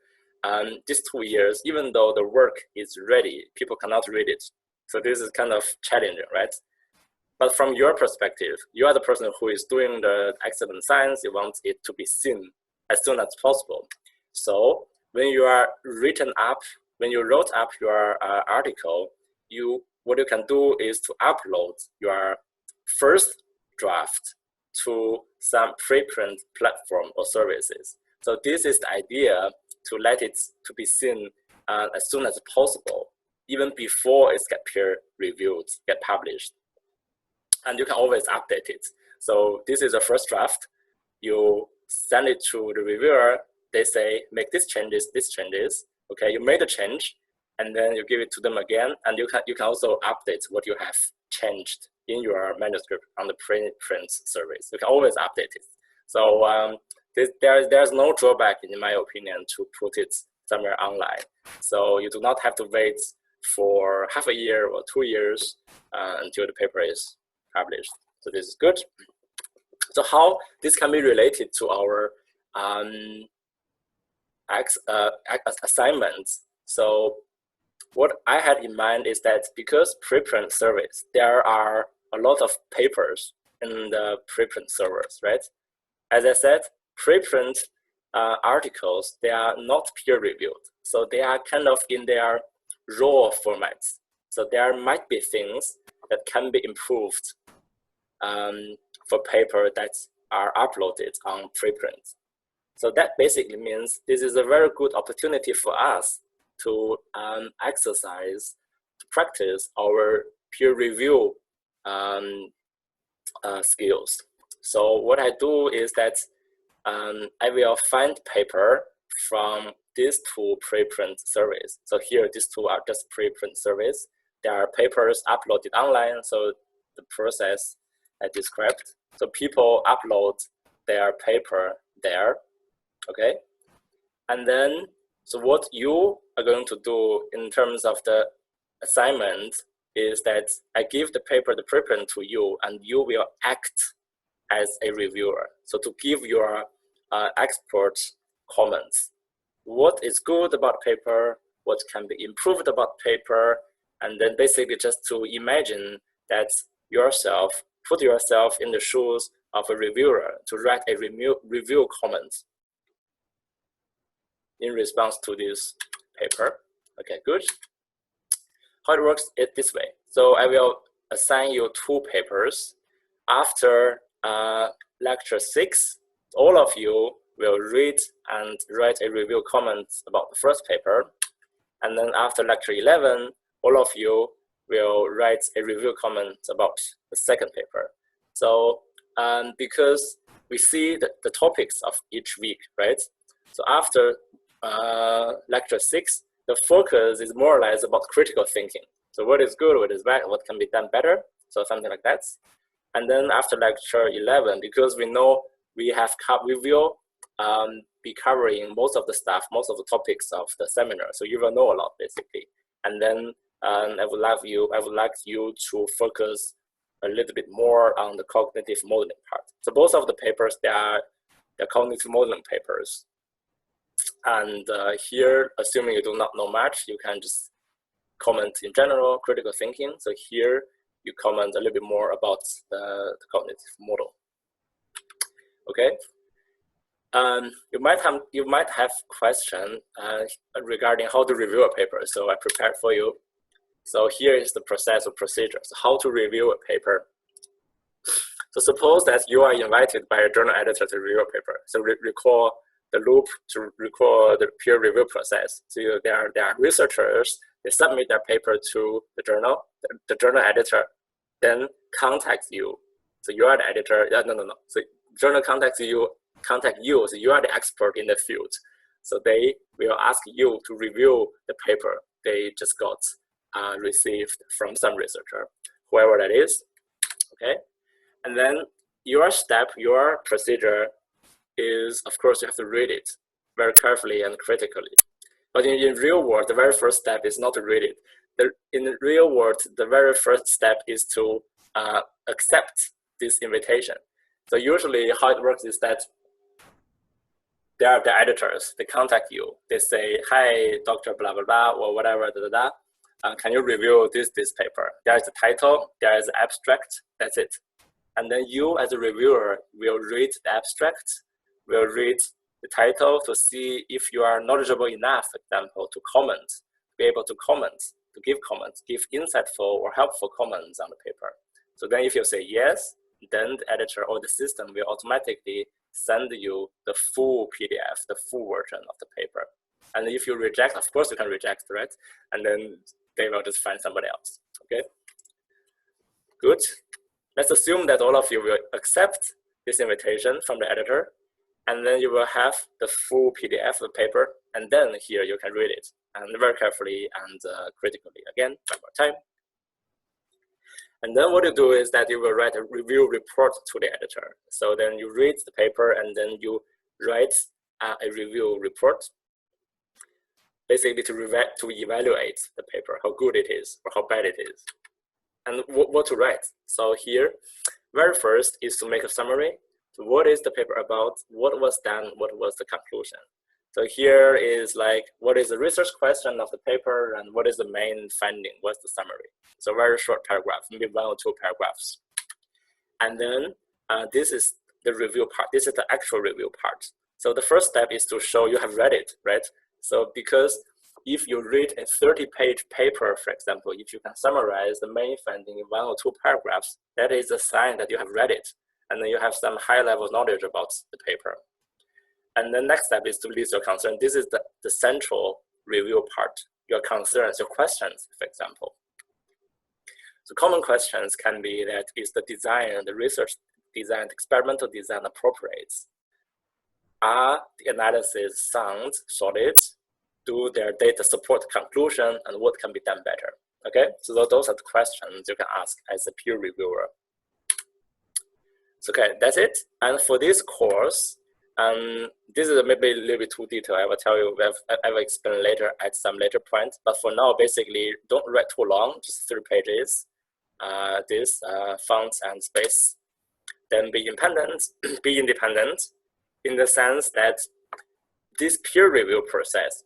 these 2 years, even though the work is ready, people cannot read it. So this is kind of challenging, right? But from your perspective, you are the person who is doing the excellent science. You want it to be seen as soon as possible. So when you are when you wrote up your article, what you can do is to upload your first draft to some preprint platform or services. So this is the idea, to let it to be seen as soon as possible, even before it gets peer reviewed, get published. And you can always update it. So this is the first draft. You send it to the reviewer. They say, make these changes. Okay, you made a change, and then you give it to them again, and you can also update what you have changed in your manuscript on the print service. You can always update it. So there's no drawback, in my opinion, to put it somewhere online. So you do not have to wait for half a year or 2 years until the paper is published. So this is good. So how this can be related to our assignments. So what I had in mind is that because preprint service, there are a lot of papers in the preprint servers, right? As I said, preprint articles, they are not peer reviewed. So they are kind of in their raw formats. So there might be things that can be improved for paper that are uploaded on preprint. So that basically means this is a very good opportunity for us to exercise, to practice our peer review skills. So what I do is that I will find paper from these two preprint surveys. So here, these two are just preprint surveys. There are papers uploaded online, so the process I described. So people upload their paper there, okay? And then, so what you are going to do in terms of the assignment is that I give the paper, the preprint to you, and you will act as a reviewer. So to give your expert comments. What is good about paper, what can be improved about paper, and then basically just to imagine that yourself, put yourself in the shoes of a reviewer to write a review comment in response to this paper. Okay, good. How it works is this way. So I will assign you 2 papers. After lecture 6, all of you will read and write a review comment about the first paper. And then after lecture 11, all of you will write a review comment about the second paper. So because we see the topics of each week, right? So after lecture 6, the focus is more or less about critical thinking. So what is good, what is bad, what can be done better, so something like that. And then after lecture 11, because we know we will be covering most of the stuff, most of the topics of the seminar. So you will know a lot basically. And then I would like you to focus a little bit more on the cognitive modeling part. So both of the papers, they're cognitive modeling papers. And here, assuming you do not know much, you can just comment in general, critical thinking. So here you comment a little bit more about the cognitive model. Okay. You might have question regarding how to review a paper. So I prepared for you. So here is the process or procedure. So how to review a paper. So suppose that you are invited by a journal editor to review a paper. So recall the loop to recall the peer review process. So there are researchers, they submit their paper to the journal. The journal editor then contacts you. So you are the editor. No. So journal contacts you. So you are the expert in the field. So they will ask you to review the paper they just got received from some researcher, whoever that is. Okay, and then your procedure is, of course, you have to read it very carefully and critically. But in real world, the very first step is not to read it. In the real world, the very first step is to accept this invitation. So usually how it works is that they are the editors, they contact you. They say, hi, Dr. blah, blah, blah, or whatever, can you review this paper? There is a title, there is an abstract, that's it. And then you as a reviewer will read the abstract, will read the title to see if you are knowledgeable enough, for example, to comment, be able to comment, to give comments, give insightful or helpful comments on the paper. So then if you say yes, then the editor or the system will automatically send you the full PDF, the full version of the paper. And if you reject, of course you can reject, right? And then they will just find somebody else, okay? Good. Let's assume that all of you will accept this invitation from the editor, and then you will have the full PDF of the paper, and then here you can read it, and very carefully and critically. Again, one more time. And then what you do is that you will write a review report to the editor. So then you read the paper, and then you write a review report, basically to evaluate the paper, how good it is or how bad it is, and what to write. So here, very first is to make a summary. So what is the paper about? What was done? What was the conclusion? So here is like, what is the research question of the paper and what is the main finding? What's the summary? So very short paragraph, maybe 1 or 2 paragraphs. And then this is the review part. This is the actual review part. So the first step is to show you have read it, right? So because if you read a 30-page paper, for example, if you can summarize the main finding in 1 or 2 paragraphs, that is a sign that you have read it. And then you have some high-level knowledge about the paper. And the next step is to list your concern. This is the central review part, your concerns, your questions, for example. So common questions can be that is the design, the research design, the experimental design appropriate? Are the analysis sound, solid? Do their data support conclusion, and what can be done better? Okay, so those are the questions you can ask as a peer reviewer. So, okay, that's it. And for this course, this is maybe a little bit too detailed. I will tell you, I will explain later at some later point. But for now, basically, don't write too long, just 3 pages. Fonts and space. Then be independent, in the sense that this peer review process,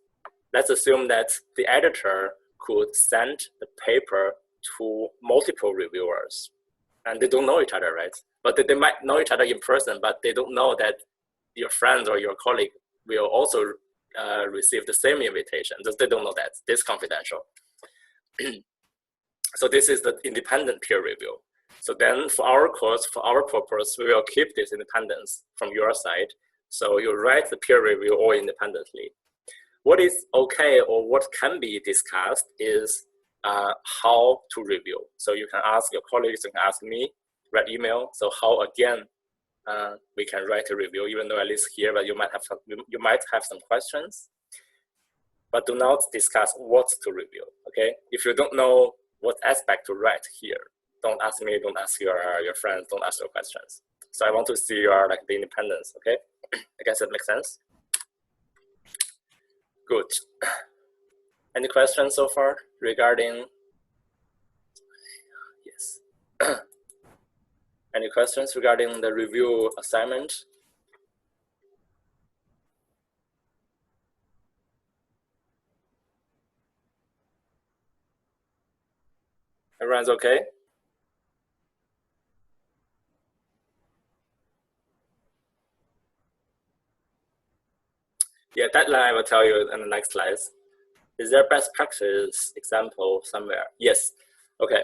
let's assume that the editor could send the paper to multiple reviewers. And they don't know each other, right? But they might know each other in person, but they don't know that your friend or your colleague will also receive the same invitation. They don't know that. This is confidential. So this is the independent peer review. So then for our course, for our purpose, we will keep this independence from your side. So you write the peer review all independently. What is okay or what can be discussed is how to review. So you can ask your colleagues, you can ask me, write email. So how again we can write a review, even though I list here, but you might have some questions. But do not discuss what to review. Okay, if you don't know what aspect to write here, don't ask me, don't ask your friends, don't ask your questions. So I want to see your the independence. Okay, I guess that makes sense. Good. Any questions so far regarding? Yes. Any questions regarding the review assignment? Everyone's okay? Yeah, deadline I will tell you in the next slides. Is there best practice example somewhere? Yes. Okay.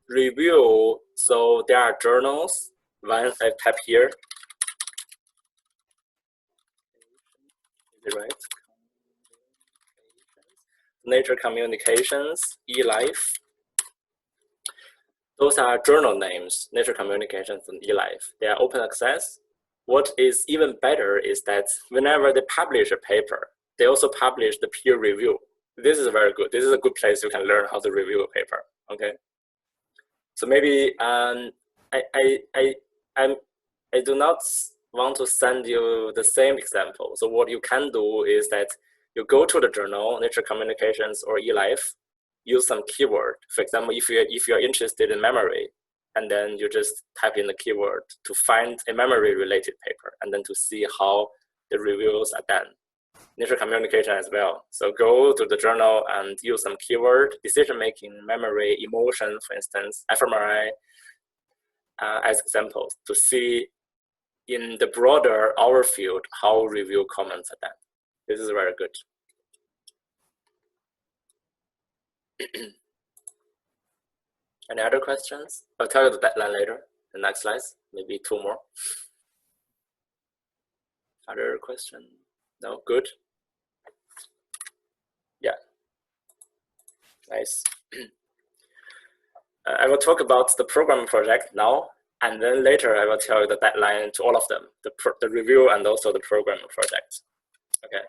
Review. So there are journals. One I type here. Is it right? Nature Communications, eLife. Those are journal names, Nature Communications and eLife. They are open access. What is even better is that whenever they publish a paper, they also publish the peer review. This is very good. This is a good place you can learn how to review a paper. Okay. So maybe I do not want to send you the same example. So what you can do is that you go to the journal, Nature Communications or eLife, use some keyword. For example, if you're interested in memory, and then you just type in the keyword to find a memory related paper, and then to see how the reviews are done. Nature Communication as well. So go to the journal and use some keyword, decision making, memory, emotion, for instance, fMRI, as examples to see in the broader our field how review comments are done. This is very good. Any other questions? I'll tell you the deadline later. The next slides, maybe 2 more. Other question? No, good. Yeah, nice. I will talk about the program project now, and then later I will tell you the deadline to all of them, the review and also the programming project. Okay,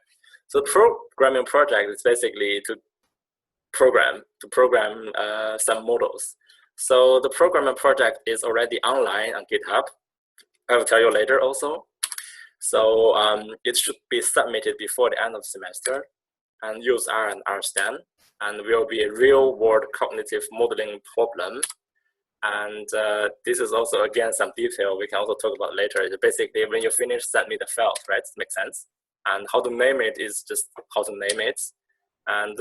so the programming project is basically to program some models. So the programming project is already online on GitHub. I will tell you later also. So it should be submitted before the end of the semester and use R and RStan, and will be a real world cognitive modeling problem. And this is also, again, some detail we can also talk about later. Basically, when you finish, send me the files, right? Makes sense. And how to name it is just how to name it. And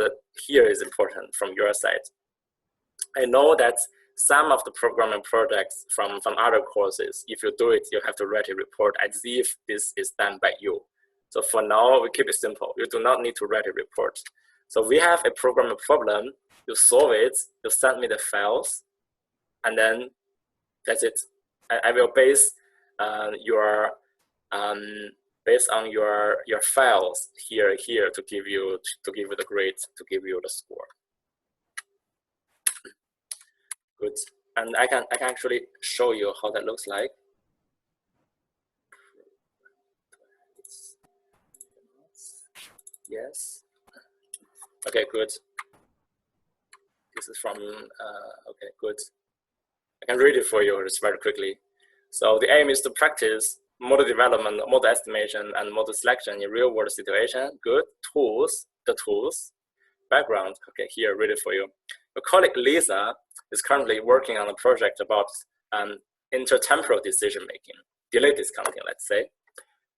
here is important from your side. I know that some of the programming projects from other courses, if you do it, you have to write a report as if this is done by you. So for now, we keep it simple. You do not need to write a report. So we have a programming problem, you solve it, you send me the files, and then that's it. I will base based on your files here to give you the grade, to give you the score. Good. And I can actually show you how that looks like. Yes. Okay, good. This is from, okay, good. I can read it for you just very quickly. So the aim is to practice model development, model estimation, and model selection in real world situation. Good. Tools, the tools. Background, okay, here, read it for you. My colleague Lisa is currently working on a project about intertemporal decision making, delay discounting, let's say.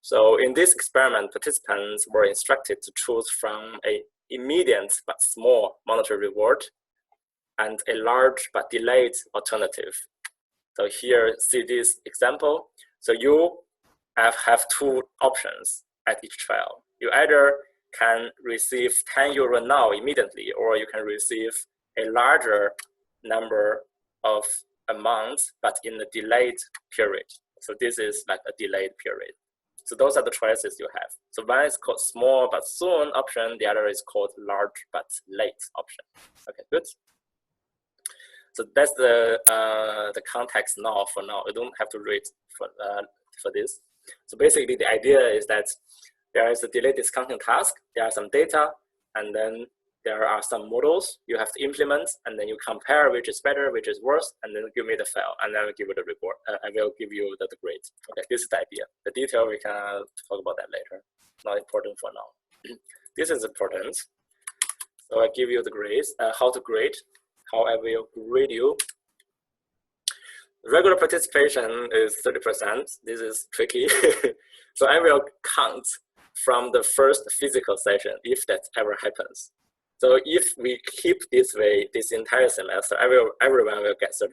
So in this experiment, participants were instructed to choose from an immediate but small monetary reward and a large but delayed alternative. So here, see this example. So you have 2 options at each trial. You either can receive 10 euro now immediately, or you can receive a larger number of amounts, but in a delayed period. So this is like a delayed period. So those are the choices you have. So one is called small but soon option, the other is called large but late option. Okay, good. So that's the context now for now. You don't have to read for this. So basically the idea is that there is a delay discounting task, there are some data, and then there are some models you have to implement, and then you compare which is better, which is worse, and then give me the file, and then I will give you the report. I will give you the grade. Okay, this is the idea. The detail we can talk about that later. Not important for now. This is important. So I give you the grades, how to grade, how I will grade you. Regular participation is 30%. This is tricky. So I will count from the first physical session if that ever happens. So if we keep this way this entire semester, everyone will get 30%.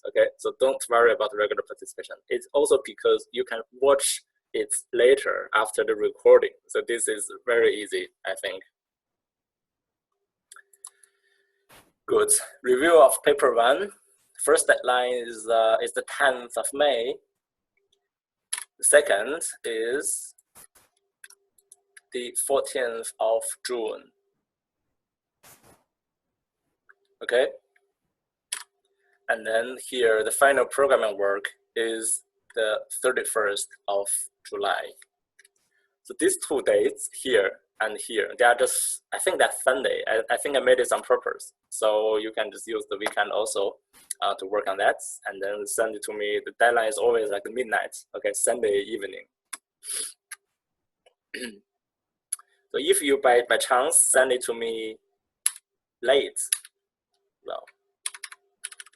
Okay, so don't worry about regular participation. It's also because you can watch it later after the recording. So this is very easy, I think. Good. Review of paper 1. First deadline is the 10th of May. The second is the 14th of June. Okay. And then here, the final programming work is the 31st of July. So these 2 dates here and here, they are just, I think that's Sunday. I think I made this on purpose. So you can just use the weekend also to work on that, and then send it to me. The deadline is always like midnight, okay, Sunday evening. So if you by chance send it to me late, well,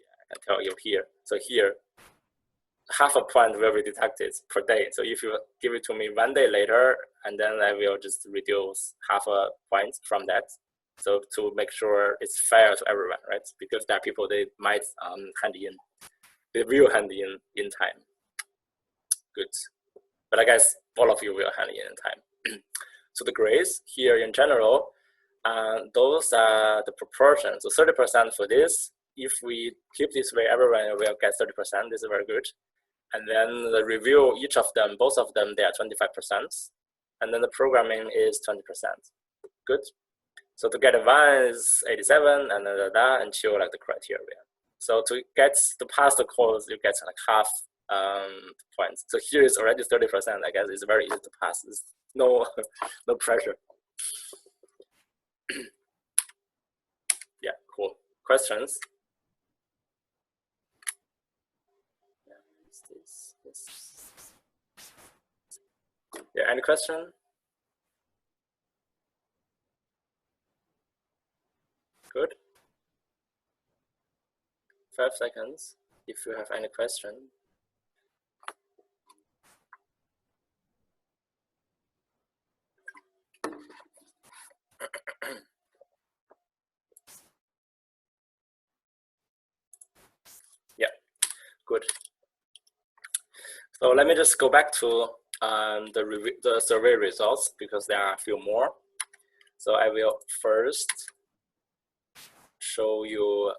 yeah, I can tell you here. So here, half a point will be deducted per day. So if you give it to me 1 day later, and then I will just reduce half a point from that. So to make sure it's fair to everyone, right? Because there are people they might hand in, they will hand in time. Good. But I guess all of you will hand in time. So the grades here in general, those are the proportions. So 30% for this. If we keep this way, everyone will get 30%. This is very good. And then the review, each of them, both of them, they are 25%. And then the programming is 20%. Good. So to get a 1 is 87, and until like the criteria. So to pass the course, you get like half points. So here is already 30%. I guess it's very easy to pass. There's no pressure. Yeah, cool. Questions? Yeah, any question? Good. 5 seconds if you have any question. Yeah, good. So let me just go back to the survey results because there are a few more. So I will first show you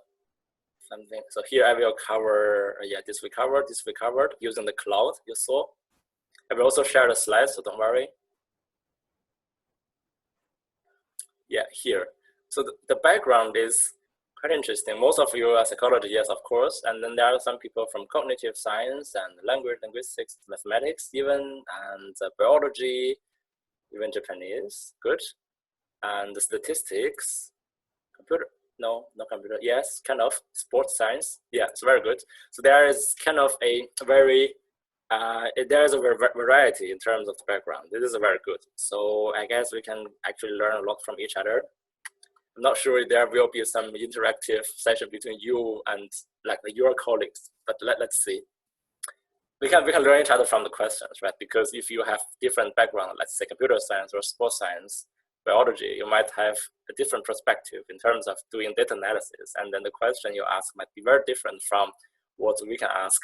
something. So here I will cover, this we covered using the cloud you saw. I will also share the slides, so don't worry. Yeah, here. So the background is quite interesting. Most of you are psychology, yes, of course. And then there are some people from cognitive science and language, linguistics, mathematics even, and biology, even Japanese, good. And the statistics, computer, no, not computer, yes, kind of, sports science, yeah, it's very good. So there is kind of a very, there is a variety in terms of the background. This is very good. So I guess we can actually learn a lot from each other. I'm not sure if there will be some interactive session between you and like your colleagues, but let's see. We can learn each other from the questions, right? Because if you have different background, let's say computer science or sports science, biology, you might have a different perspective in terms of doing data analysis. And then the question you ask might be very different from what we can ask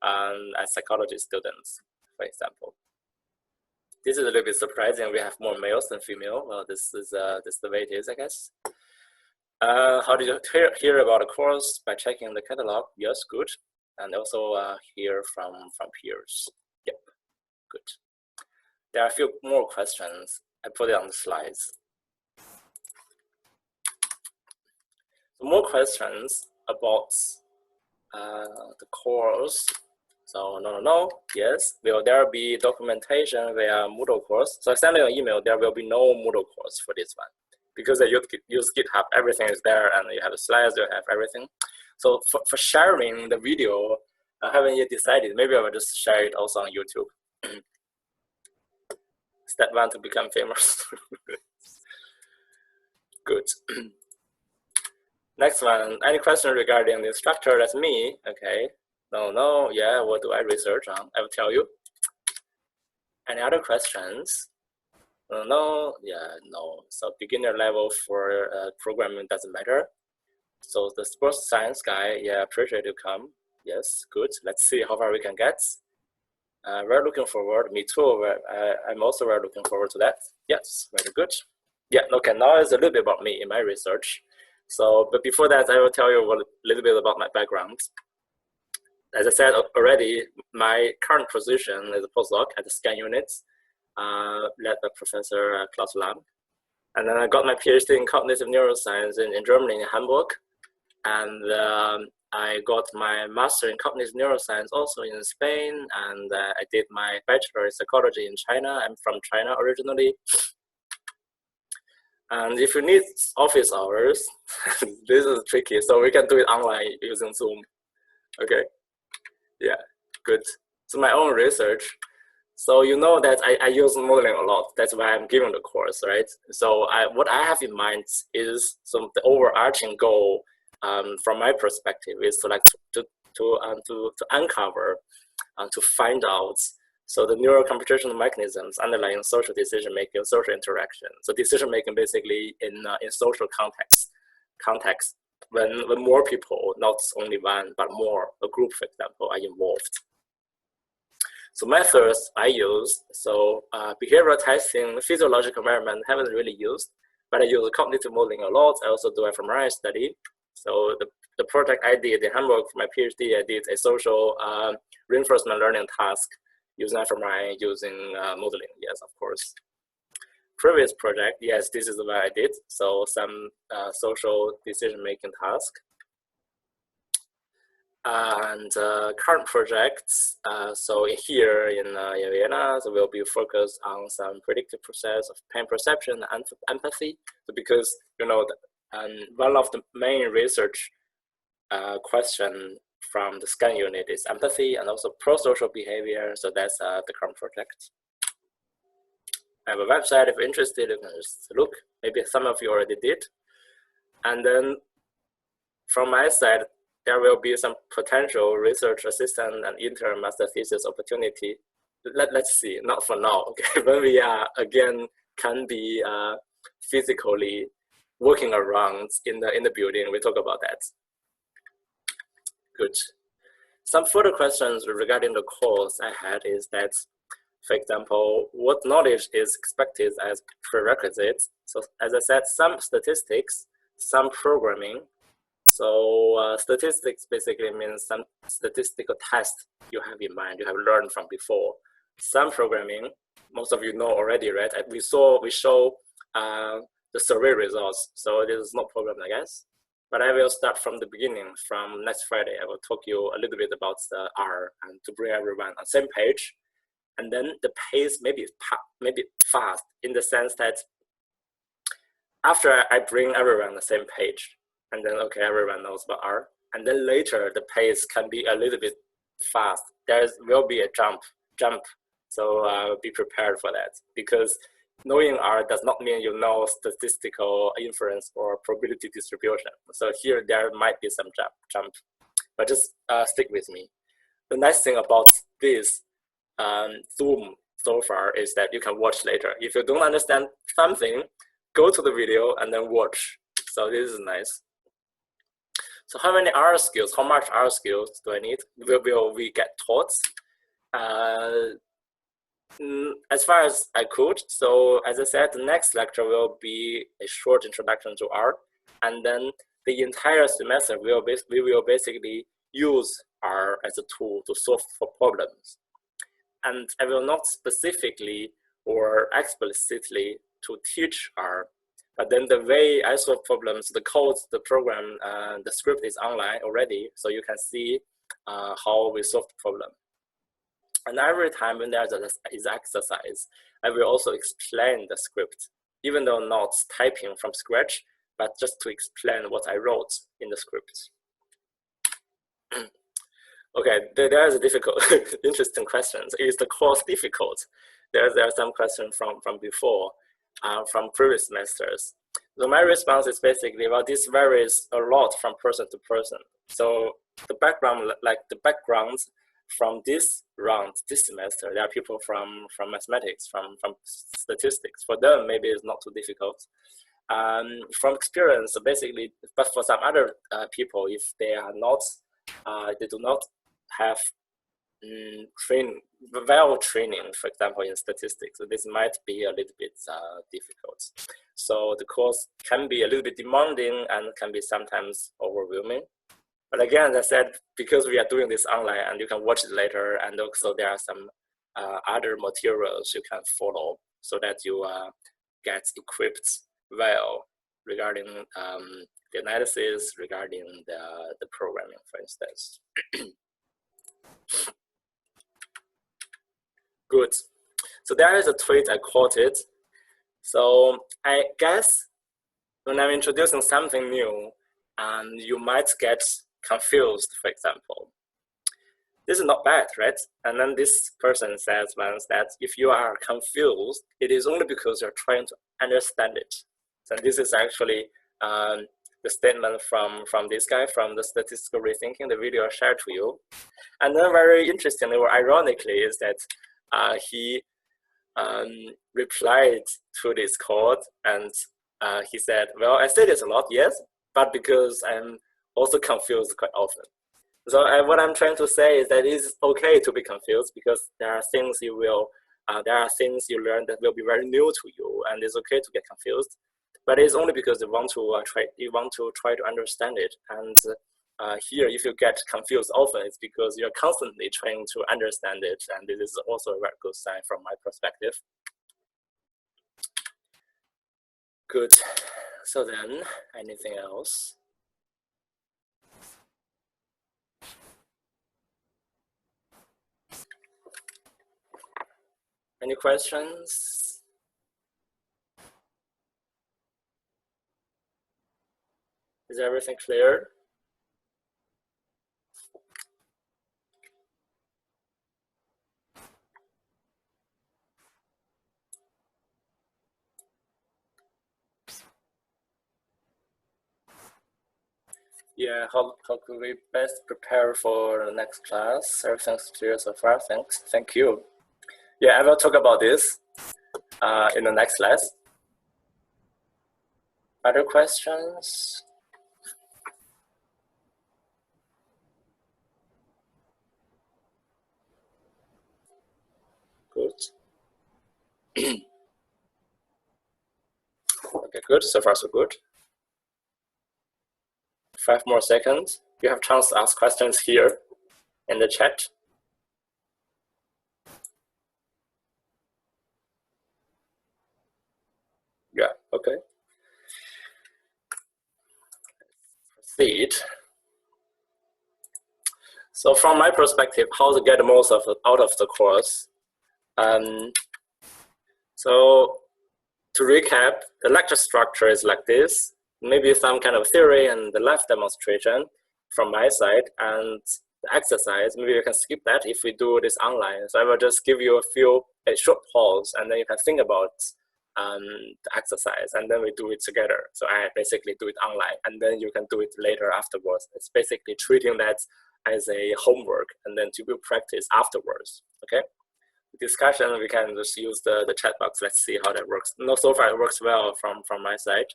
as psychology students, for example. This is a little bit surprising. We have more males than female. Well, this is the way it is, I guess. How did you hear about the course? By checking the catalog? Yes, good. And also hear from peers. Yep, good. There are a few more questions. I put it on the slides. So more questions about the course. So no, yes. Will there be documentation via Moodle course? So I send you an email. There will be no Moodle course for this one because I use GitHub, everything is there, and you have the slides, you have everything. So for sharing the video, I haven't yet decided. Maybe I will just share it also on YouTube. Step 1 to become famous. Good. Next one, any question regarding the structure? That's me. Okay. No, yeah, what do I research on? I will tell you. Any other questions? No, yeah, no. So beginner level for programming doesn't matter. So the sports science guy, yeah, appreciate you come. Yes, good. Let's see how far we can get. We're looking forward. Me too. I'm also very looking forward to that. Yes, very good. Yeah, okay, now it's a little bit about me in my research. So, but before that, I will tell you a little bit about my background. As I said already, my current position is a postdoc at the scan unit, led by Professor Klaus Lam. And then I got my PhD in cognitive neuroscience in Germany, in Hamburg. And I got my master in cognitive neuroscience also in Spain. And I did my bachelor in psychology in China. I'm from China originally. And if you need office hours, this is tricky. So we can do it online using Zoom. Okay. Yeah, good. So my own research. So you know that I use modeling a lot. That's why I'm giving the course, right? So what I have in mind is the overarching goal from my perspective is to uncover and to find out the neurocomputational mechanisms underlying social decision making, social interaction. So decision making basically in social context when more people, not only one but more, a group for example, are involved. So methods I use, behavioral testing, physiological environment haven't really used, but I use cognitive modeling a lot. I also do fMRI study. So the project I did in Hamburg for my PhD, I did a social reinforcement learning task using fMRI, using modeling, yes, of course. Previous project, yes, this is what I did. So some social decision-making task. And current projects, so here in Vienna, so we'll be focused on some predictive process of pain perception and empathy. So because, you know, one of the main research question from the scan unit is empathy and also pro-social behavior. So that's the current project. I have a website. If you're interested, you can just look. Maybe some of you already did. And then from my side, there will be some potential research assistant and intern master thesis opportunity. Let's see, not for now. Okay, when we again can be physically working around in the building, we talk about that. Good. Some further questions regarding the course I had is that, for example, what knowledge is expected as prerequisites? So as I said, some statistics, some programming. So statistics basically means some statistical test you have in mind, you have learned from before. Some programming, most of you know already, right? We show the survey results, so it is no problem, I guess. But I will start from the beginning. From next Friday, I will talk you a little bit about the R and to bring everyone on the same page. And then the pace maybe fast in the sense that after I bring everyone on the same page, and then, okay, everyone knows about R. And then later, the pace can be a little bit fast. There will be a jump. So be prepared for that. Because knowing R does not mean you know statistical inference or probability distribution. So here, there might be some jump. But just stick with me. The nice thing about this Zoom so far is that you can watch later. If you don't understand something, go to the video and then watch. So this is nice. So how many R skills, how much R skills do I need? Will we get taught? As far as I could. So as I said, the next lecture will be a short introduction to R. And then the entire semester, we will basically use R as a tool to solve for problems. And I will not specifically or explicitly to teach R. But then the way I solve problems, the code, the program, the script is online already, so you can see how we solve the problem. And every time when there's an exercise, I will also explain the script even though not typing from scratch, but just to explain what I wrote in the script. Okay, there is a difficult, interesting question. Is the course difficult? There are some questions from before, from previous semesters. So my response is basically, well, this varies a lot from person to person. So the background, like the backgrounds from this round, this semester, there are people from mathematics, from statistics. For them, maybe it's not too difficult. From experience, basically, but for some other people, if they are not, they do not have training, for example, in statistics, so this might be a little bit difficult. So the course can be a little bit demanding and can be sometimes overwhelming. But again, as I said, because we are doing this online and you can watch it later, and also there are some other materials you can follow so that you get equipped well regarding the analysis, regarding the programming, for instance. Good. So there is a tweet I quoted. So I guess when I'm introducing something new, and you might get confused, for example. This is not bad, right? And then this person says once that if you are confused, it is only because you're trying to understand it. So this is actually the statement from this guy, from the statistical rethinking, the video I shared to you. And then very interestingly or ironically is that he replied to this quote, and he said, well, I say this a lot, yes, but because I'm also confused quite often. So what I'm trying to say is that it is okay to be confused, because there are things you will, there are things you learn that will be very new to you, and it's okay to get confused. But it's only because you want to try to understand it. And here, if you get confused often, it's because you're constantly trying to understand it, and this is also a very good sign from my perspective. Good. So then, anything else? Any questions? Is everything clear? Yeah, how could we best prepare for the next class? Everything's clear so far, thanks. Thank you. Yeah, I will talk about this in the next class. Other questions? Good. Okay, good. So far, so good. 5 more seconds. You have a chance to ask questions here in the chat. Yeah, okay. Proceed. So from my perspective, how to get the most out of the course. So to recap, the lecture structure is like this. Maybe some kind of theory and the live demonstration from my side, and the exercise, maybe you can skip that if we do this online. So I will just give you a short pause, and then you can think about the exercise, and then we do it together. So I basically do it online, and then you can do it later afterwards. It's basically treating that as a homework, and then to do practice afterwards, okay? Discussion, we can just use the chat box. Let's see how that works. No, so far it works well from my side.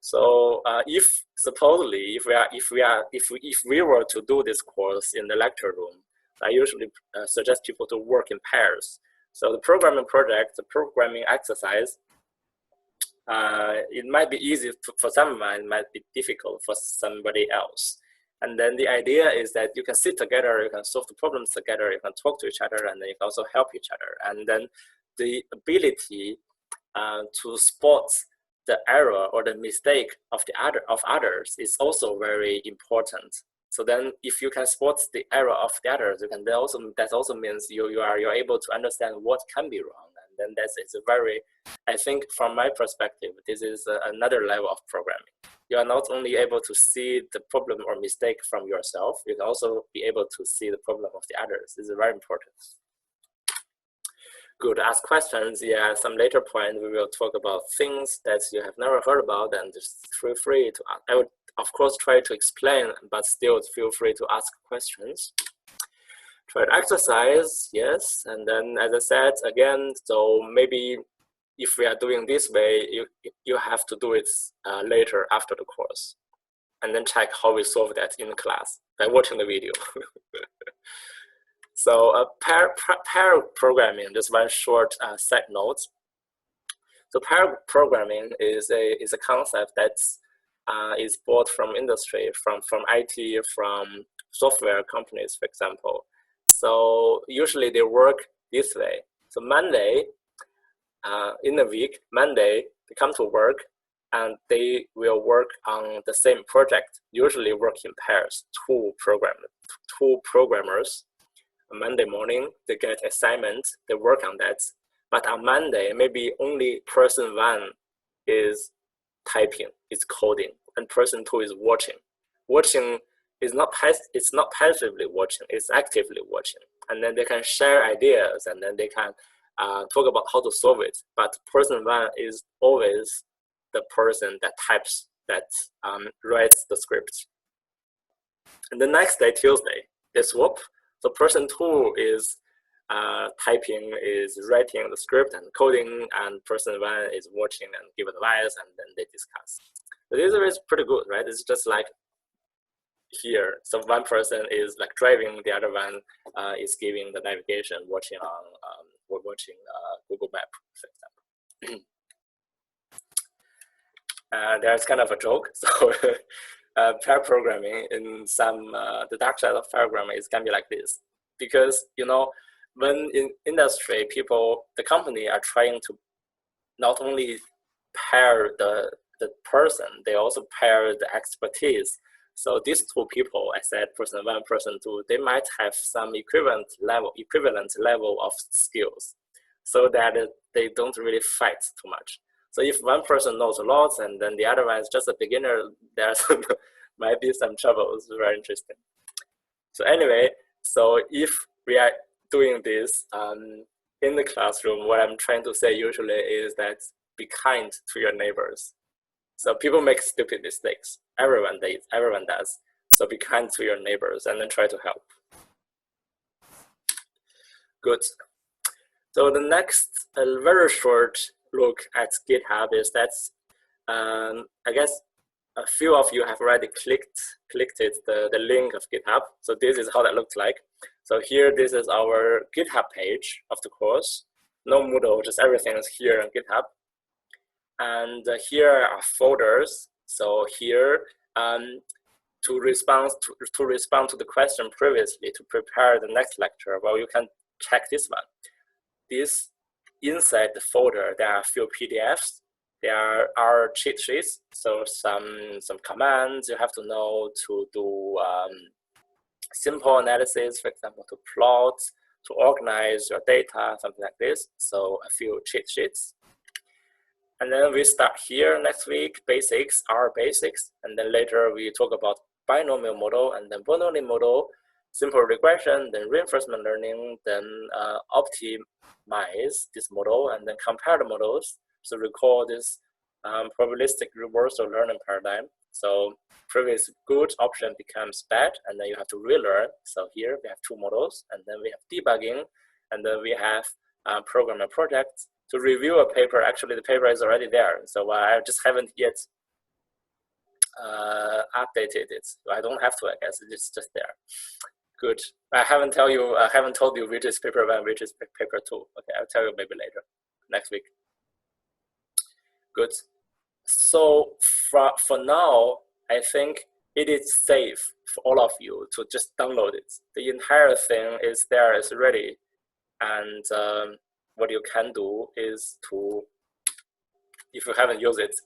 So if supposedly if we were to do this course in the lecture room, I usually suggest people to work in pairs. So the programming project, the programming exercise, it might be easy for someone, it might be difficult for somebody else. And then the idea is that you can sit together, you can solve the problems together, you can talk to each other, and then you can also help each other. And then the ability to spot the error or the mistake of others is also very important. So then, if you can spot the error of the others, you can that also means you're able to understand what can be wrong, and then it's a very, I think from my perspective, this is another level of programming. You are not only able to see the problem or mistake from yourself, you can also be able to see the problem of the others. This is very important. Good, ask questions. Yeah, some later point we will talk about things that you have never heard about, and just feel free to ask. I would of course try to explain, but still feel free to ask questions. Try to exercise, yes, and then as I said again, so maybe if we are doing this way, you have to do it later after the course, and then check how we solve that in class by watching the video. So pair programming, just one short side note. So pair programming is a concept that is bought from industry, from IT, from software companies, for example. So usually they work this way. So Monday, in a week, Monday, they come to work and they will work on the same project, usually work in pairs, two programmers. On Monday morning, they get assignment, they work on that. But on Monday, maybe only person one is typing, is coding, and person two is watching. Watching is not passively watching, it's actively watching. And then they can share ideas, and then they can talk about how to solve it. But person one is always the person that types, that writes the script. And the next day, Tuesday, they swap. So person two is typing, is writing the script and coding, and person one is watching and give advice, and then they discuss. So this is pretty good, right? It's just like here. So one person is like driving, the other one is giving the navigation, watching on Google Map, for example. There's kind of a joke. So pair programming in some, the dark side of pair programming is can be like this, because when in industry, the company are trying to not only pair the person, they also pair the expertise. So these two people, I said person one, person two, they might have some equivalent level of skills, so that they don't really fight too much. So if one person knows a lot and then the other one is just a beginner, there's might be some troubles. Very interesting. So anyway, so if we are doing this in the classroom, what I'm trying to say usually is that be kind to your neighbors. So people make stupid mistakes. Everyone does. So be kind to your neighbors and then try to help. Good. So the next very short look at GitHub is that I guess a few of you have already clicked the link of GitHub. So this is how that looks like. So here, this is our GitHub page of the course. No Moodle, just everything is here on GitHub. And here are folders. So here, to respond to the question previously, to prepare the next lecture, well, you can check this one. This inside the folder, there are a few PDFs. There are cheat sheets, so some commands you have to know to do simple analysis, for example, to plot, to organize your data, something like this. So a few cheat sheets. And then we start here next week, basics, R basics, and then later we talk about binomial model, and then binomial model, simple regression, then reinforcement learning, then optimize this model, and then compare the models. So recall this probabilistic reversal learning paradigm. So previous good option becomes bad, and then you have to relearn. So here we have two models, and then we have debugging, and then we have program and projects. To review a paper, actually the paper is already there. So I just haven't yet updated it. So I don't have to, I guess, it's just there. Good. I haven't told you which is paper one, which is paper two. Okay, I'll tell you maybe later, next week. Good. So for now, I think it is safe for all of you to just download it. The entire thing is there, is ready. And what you can do is to, if you haven't used it,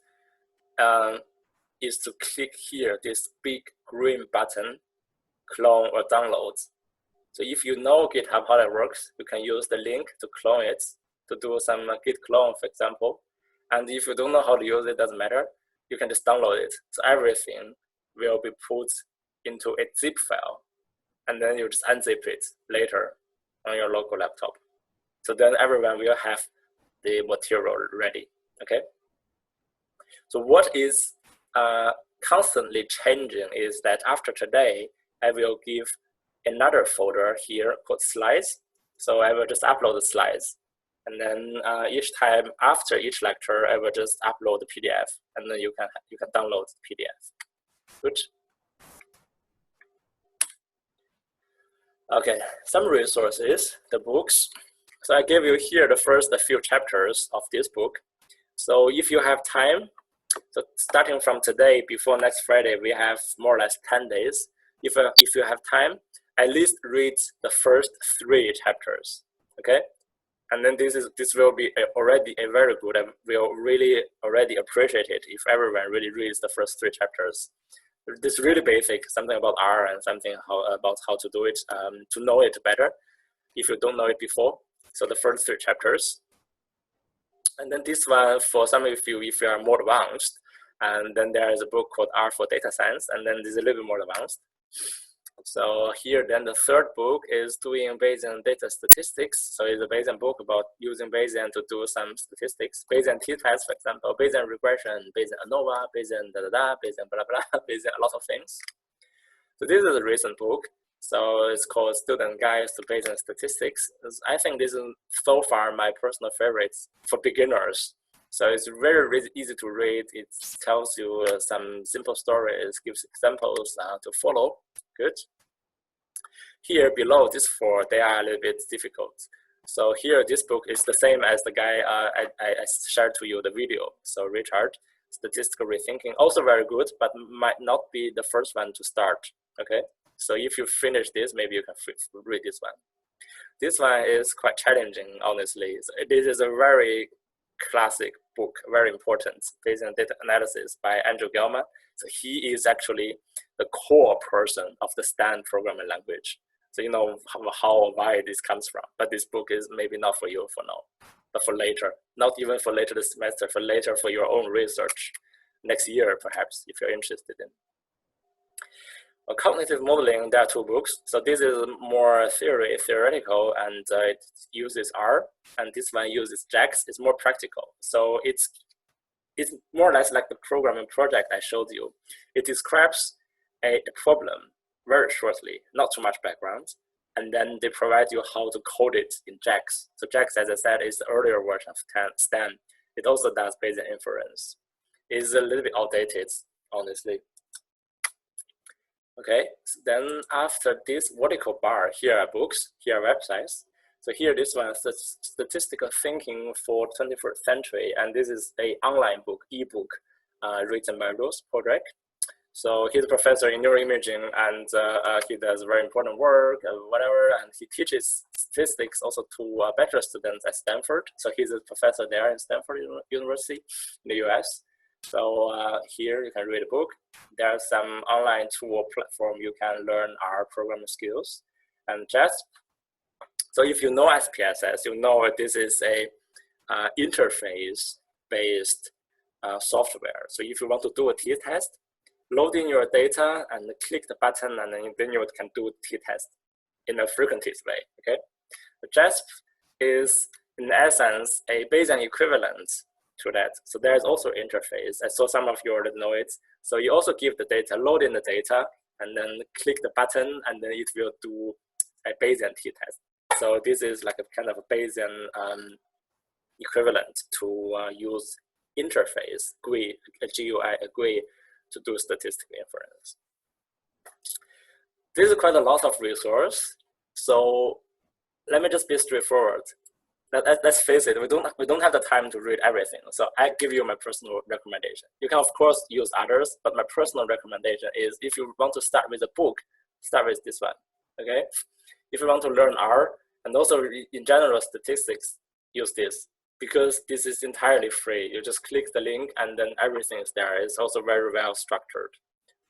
is to click here, this big green button, clone or download. So if you know GitHub how that works, you can use the link to clone it, to do some git clone, for example. And if you don't know how to use it, doesn't matter. You can just download it. So everything will be put into a zip file, and then you just unzip it later on your local laptop. So then everyone will have the material ready, okay? So what is constantly changing is that after today, I will give another folder here called slides. So I will just upload the slides. And then each time after each lecture, I will just upload the PDF, and then you can download the PDF. Good. Okay, some resources, the books. So I gave you here the first few chapters of this book. So if you have time, so starting from today, before next Friday, we have more or less 10 days. If you have time, at least read the first 3 chapters, okay? And then this will be already a very good, and we'll really already appreciate it if everyone really reads the first 3 chapters. This is really basic, something about R and something about how to do it, to know it better if you don't know it before. So the first 3 chapters. And then this one, for some of you, if you are more advanced, and then there is a book called R for Data Science, and then this is a little bit more advanced. So here, then the third book is doing Bayesian data statistics. So it's a Bayesian book about using Bayesian to do some statistics, Bayesian t-tests, for example, Bayesian regression, Bayesian ANOVA, Bayesian da-da-da, Bayesian blah, blah, Bayesian a lot of things. So this is a recent book. So it's called Student Guides to Bayesian Statistics. I think this is so far my personal favorites for beginners. So it's very easy to read. It tells you some simple stories, gives examples to follow. Good. Here below these 4, they are a little bit difficult. So here, this book is the same as the guy I shared to you the video. So Richard, Statistical Rethinking, also very good, but might not be the first one to start. Okay. So if you finish this, maybe you can read this one. This one is quite challenging, honestly. So this is a very classic book, very important, Bayesian data analysis by Andrew Gell-Mann. So he is actually the core person of the STAN programming language. So you know how why this comes from. But this book is maybe not for you for now, but for later. Not even for later this semester, for later for your own research. Next year, perhaps, if you're interested in. Cognitive modeling, there are 2 books. So this is more theoretical, and it uses R, and this one uses JAX. It's more practical. So it's more or less like the programming project I showed you. It describes a problem very shortly, not too much background, and then they provide you how to code it in JAX. So JAX, as I said, is the earlier version of STAN. It also does Bayesian inference. It's a little bit outdated, honestly. Okay, so then after this vertical bar, here are books, here are websites. So here, this one is Statistical Thinking for 21st Century, and this is an online book, ebook, written by Rose Podrick. So he's a professor in neuroimaging, and he does very important work, whatever, and he teaches statistics also to bachelor students at Stanford. So he's a professor there in Stanford University in the US. So here you can read a book. There's some online tool platform you can learn our programming skills. And just, so if you know SPSS, you know this is a interface-based software. So if you want to do a t-test, load in your data and click the button, and then you can do t-test in a frequentist way, okay? The JASP is, in essence, a Bayesian equivalent to that. So there's also interface. I saw some of you already know it. So you also give the data, load in the data, and then click the button, and then it will do a Bayesian t-test. So this is like a kind of a Bayesian equivalent to use interface, GUI, GUI to do statistical inference. This is quite a lot of resource. So let me just be straightforward. Let's face it, we don't have the time to read everything. So I give you my personal recommendation. You can of course use others, but my personal recommendation is if you want to start with a book, start with this one, okay? If you want to learn R, and also in general statistics, use this, because this is entirely free. You just click the link and then everything is there. It's also very well structured.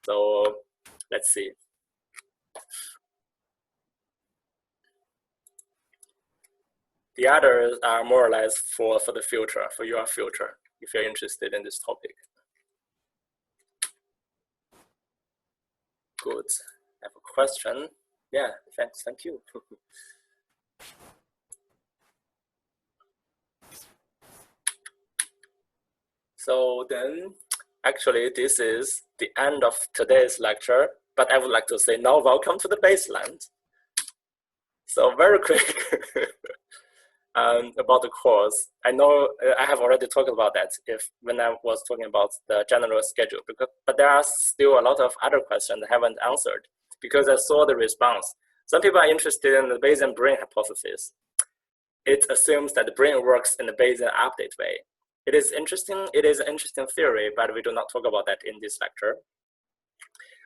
So let's see. The others are more or less for the future, for your future, if you're interested in this topic. Good. I have a question. Yeah, thanks. Thank you. So then, actually, this is the end of today's lecture, but I would like to say now, welcome to the Baseland. So very quick about the course. I know I have already talked about that when I was talking about the general schedule, but there are still a lot of other questions I haven't answered because I saw the response. Some people are interested in the Bayesian brain hypothesis. It assumes that the brain works in the Bayesian update way. It is interesting. It is an interesting theory, but we do not talk about that in this lecture.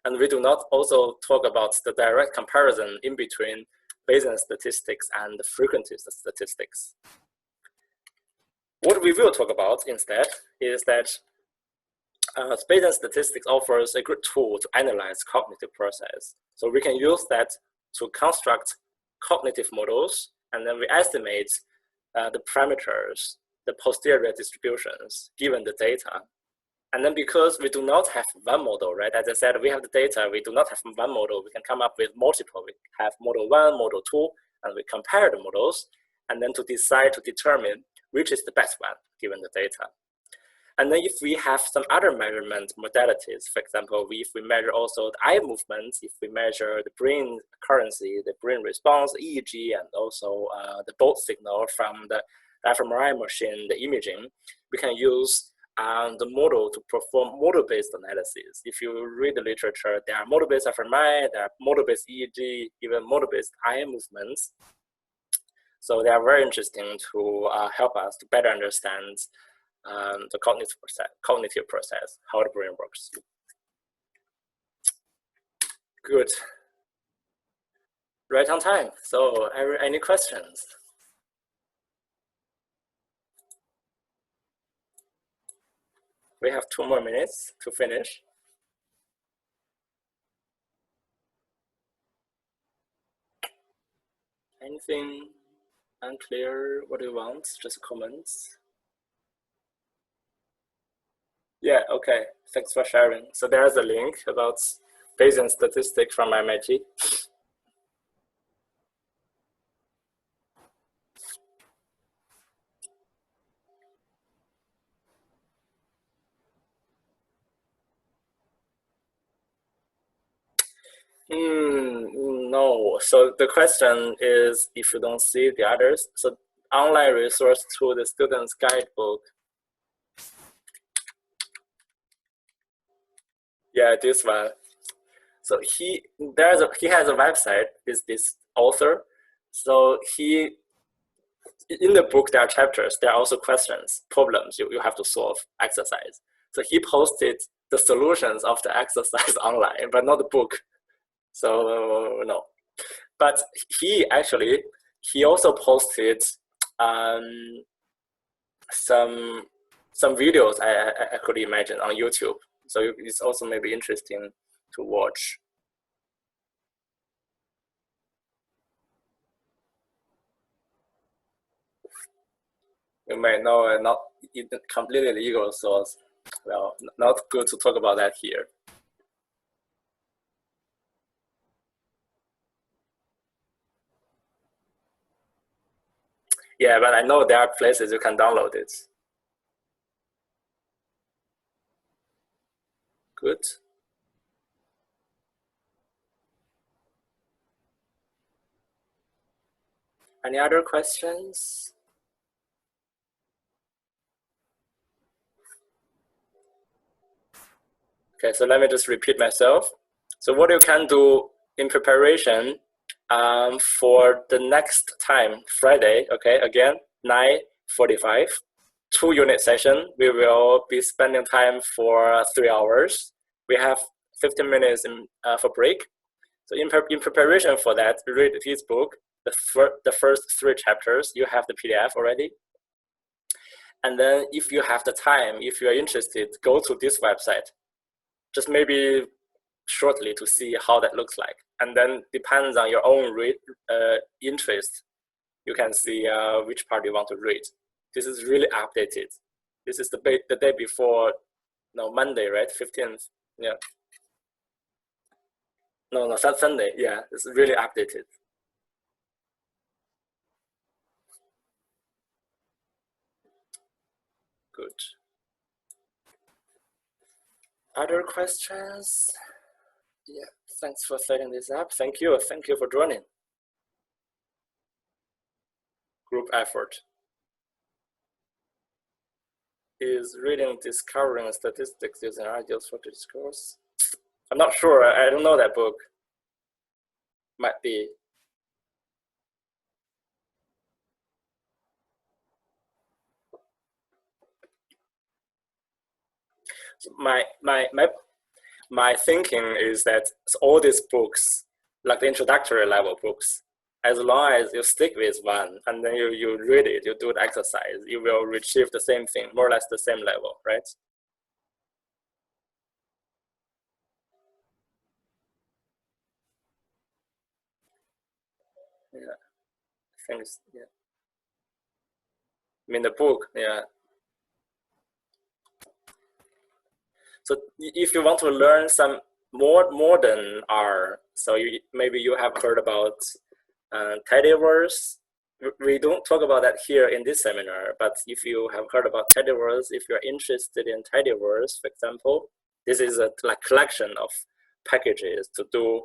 And we do not also talk about the direct comparison in between Bayesian statistics and frequentist statistics. What we will talk about instead is that Bayesian statistics offers a good tool to analyze cognitive process. So we can use that to construct cognitive models, and then we estimate the parameters, the posterior distributions given the data. And then because we do not have one model, right? As I said, we have the data, we do not have one model, we can come up with multiple. We have model 1, model 2, and we compare the models, and then to determine which is the best one given the data. And then if we have some other measurement modalities, for example, if we measure also the eye movements, if we measure the brain currency, the brain response, EEG, and also the bolt signal from the fMRI machine, the imaging, we can use the model to perform model-based analysis. If you read the literature, there are model-based fMRI, there are model-based EEG, even model-based eye movements. So they are very interesting to help us to better understand the cognitive process, how the brain works. Good. Right on time. So any questions? We have 2 more minutes to finish. Anything unclear? What do you want? Just comments. Yeah, okay. Thanks for sharing. So there's a link about Bayesian statistics from MIT. No. So the question is, if you don't see the others, so online resource to the student's guidebook. Yeah, this one. So he has a website. Is this author? So in the book there are chapters. There are also questions, problems you have to solve, exercise. So he posted the solutions of the exercise online, but not the book. So no. But he also posted some videos I could imagine on YouTube. So it's also maybe interesting to watch. You may know not completely legal source. Well, not good to talk about that here. Yeah, but I know there are places you can download it. Good. Any other questions? Okay, so let me just repeat myself. So what you can do in preparation for the next time, Friday, okay, again, 9:45, 2-unit session. We will be spending time for 3 hours. We have 15 minutes for break. So in preparation for that, read his book, the first 3 chapters. You have the PDF already. And then if you have the time, if you are interested, go to this website. Just maybe shortly to see how that looks like. And then depends on your own interest. you can see which part you want to read. This is really updated. This is the day before, no, Monday, right? 15th. Yeah. No, Sunday. Yeah, it's really updated. Good. Other questions? Yeah, thanks for setting this up. Thank you for joining. Group effort. Is reading Discovering Statistics using Ideal Structured Discourse? I'm not sure. I don't know that book. Might be. So my thinking is that all these books, like the introductory level books, as long as you stick with one and then you read it, you do the exercise, you will retrieve the same thing, more or less the same level, right? Yeah, thanks. Yeah. I mean the book, yeah. So if you want to learn some more modern R, so maybe you have heard about tidyverse. We don't talk about that here in this seminar, but if you have heard about tidyverse, if you're interested in tidyverse, for example, this is a like collection of packages to do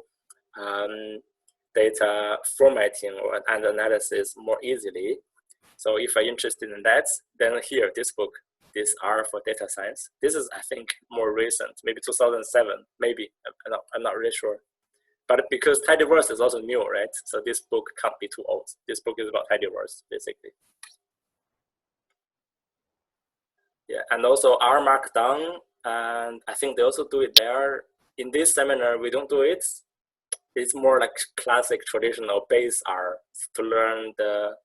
data formatting and analysis more easily. So if you're interested in that, then here, this book, this R for data science. This is, I think, more recent, maybe 2007, maybe, I'm not really sure. But because tidyverse is also new, right? So this book can't be too old. This book is about tidyverse, basically. Yeah, and also R Markdown, and I think they also do it there. In this seminar, we don't do it. It's more like classic traditional base R to learn the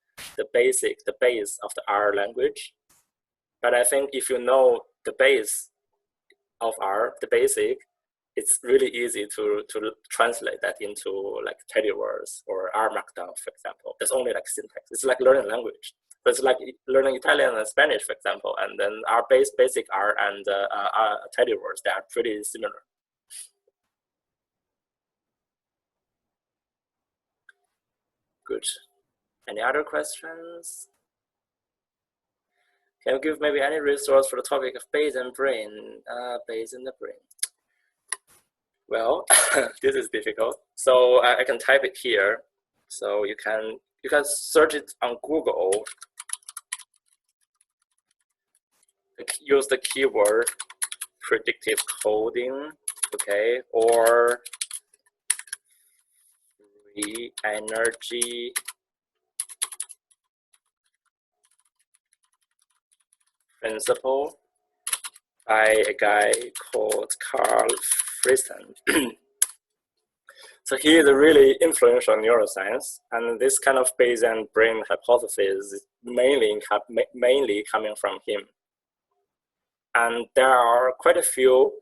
base of the R language. But I think if you know the base of R, the basic, it's really easy to translate that into like tidyverse or R Markdown, for example. There's only like syntax. It's like learning language. But it's like learning Italian and Spanish, for example, and then our basic R and tidyverse, they are pretty similar. Good. Any other questions? Can you give maybe any resource for the topic of Bayesian brain? Bayesian the brain. Well, this is difficult. So I can type it here. So you can search it on Google. Use the keyword predictive coding, okay, or free energy principle by a guy called Carl Friston. So he is a really influential neuroscience, and this kind of Bayesian brain hypothesis is mainly coming from him. And there are quite a few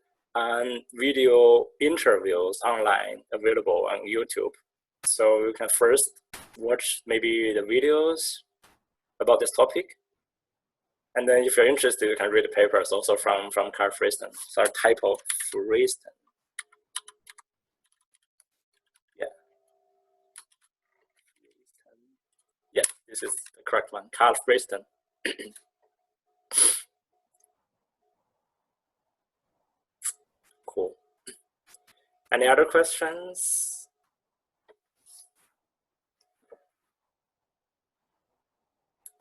video interviews online available on YouTube. So you can first watch maybe the videos about this topic. And then if you're interested, you can read the papers also from Carl Friston. So typo Friston. Yeah. Yeah, this is the correct one, Carl Friston. Cool. Any other questions?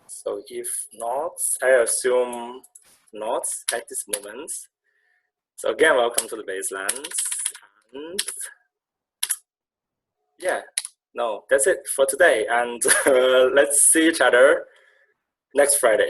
So if not, I assume not at this moment. So again, welcome to the Baselands. And yeah, no, that's it for today. And let's see each other next Friday.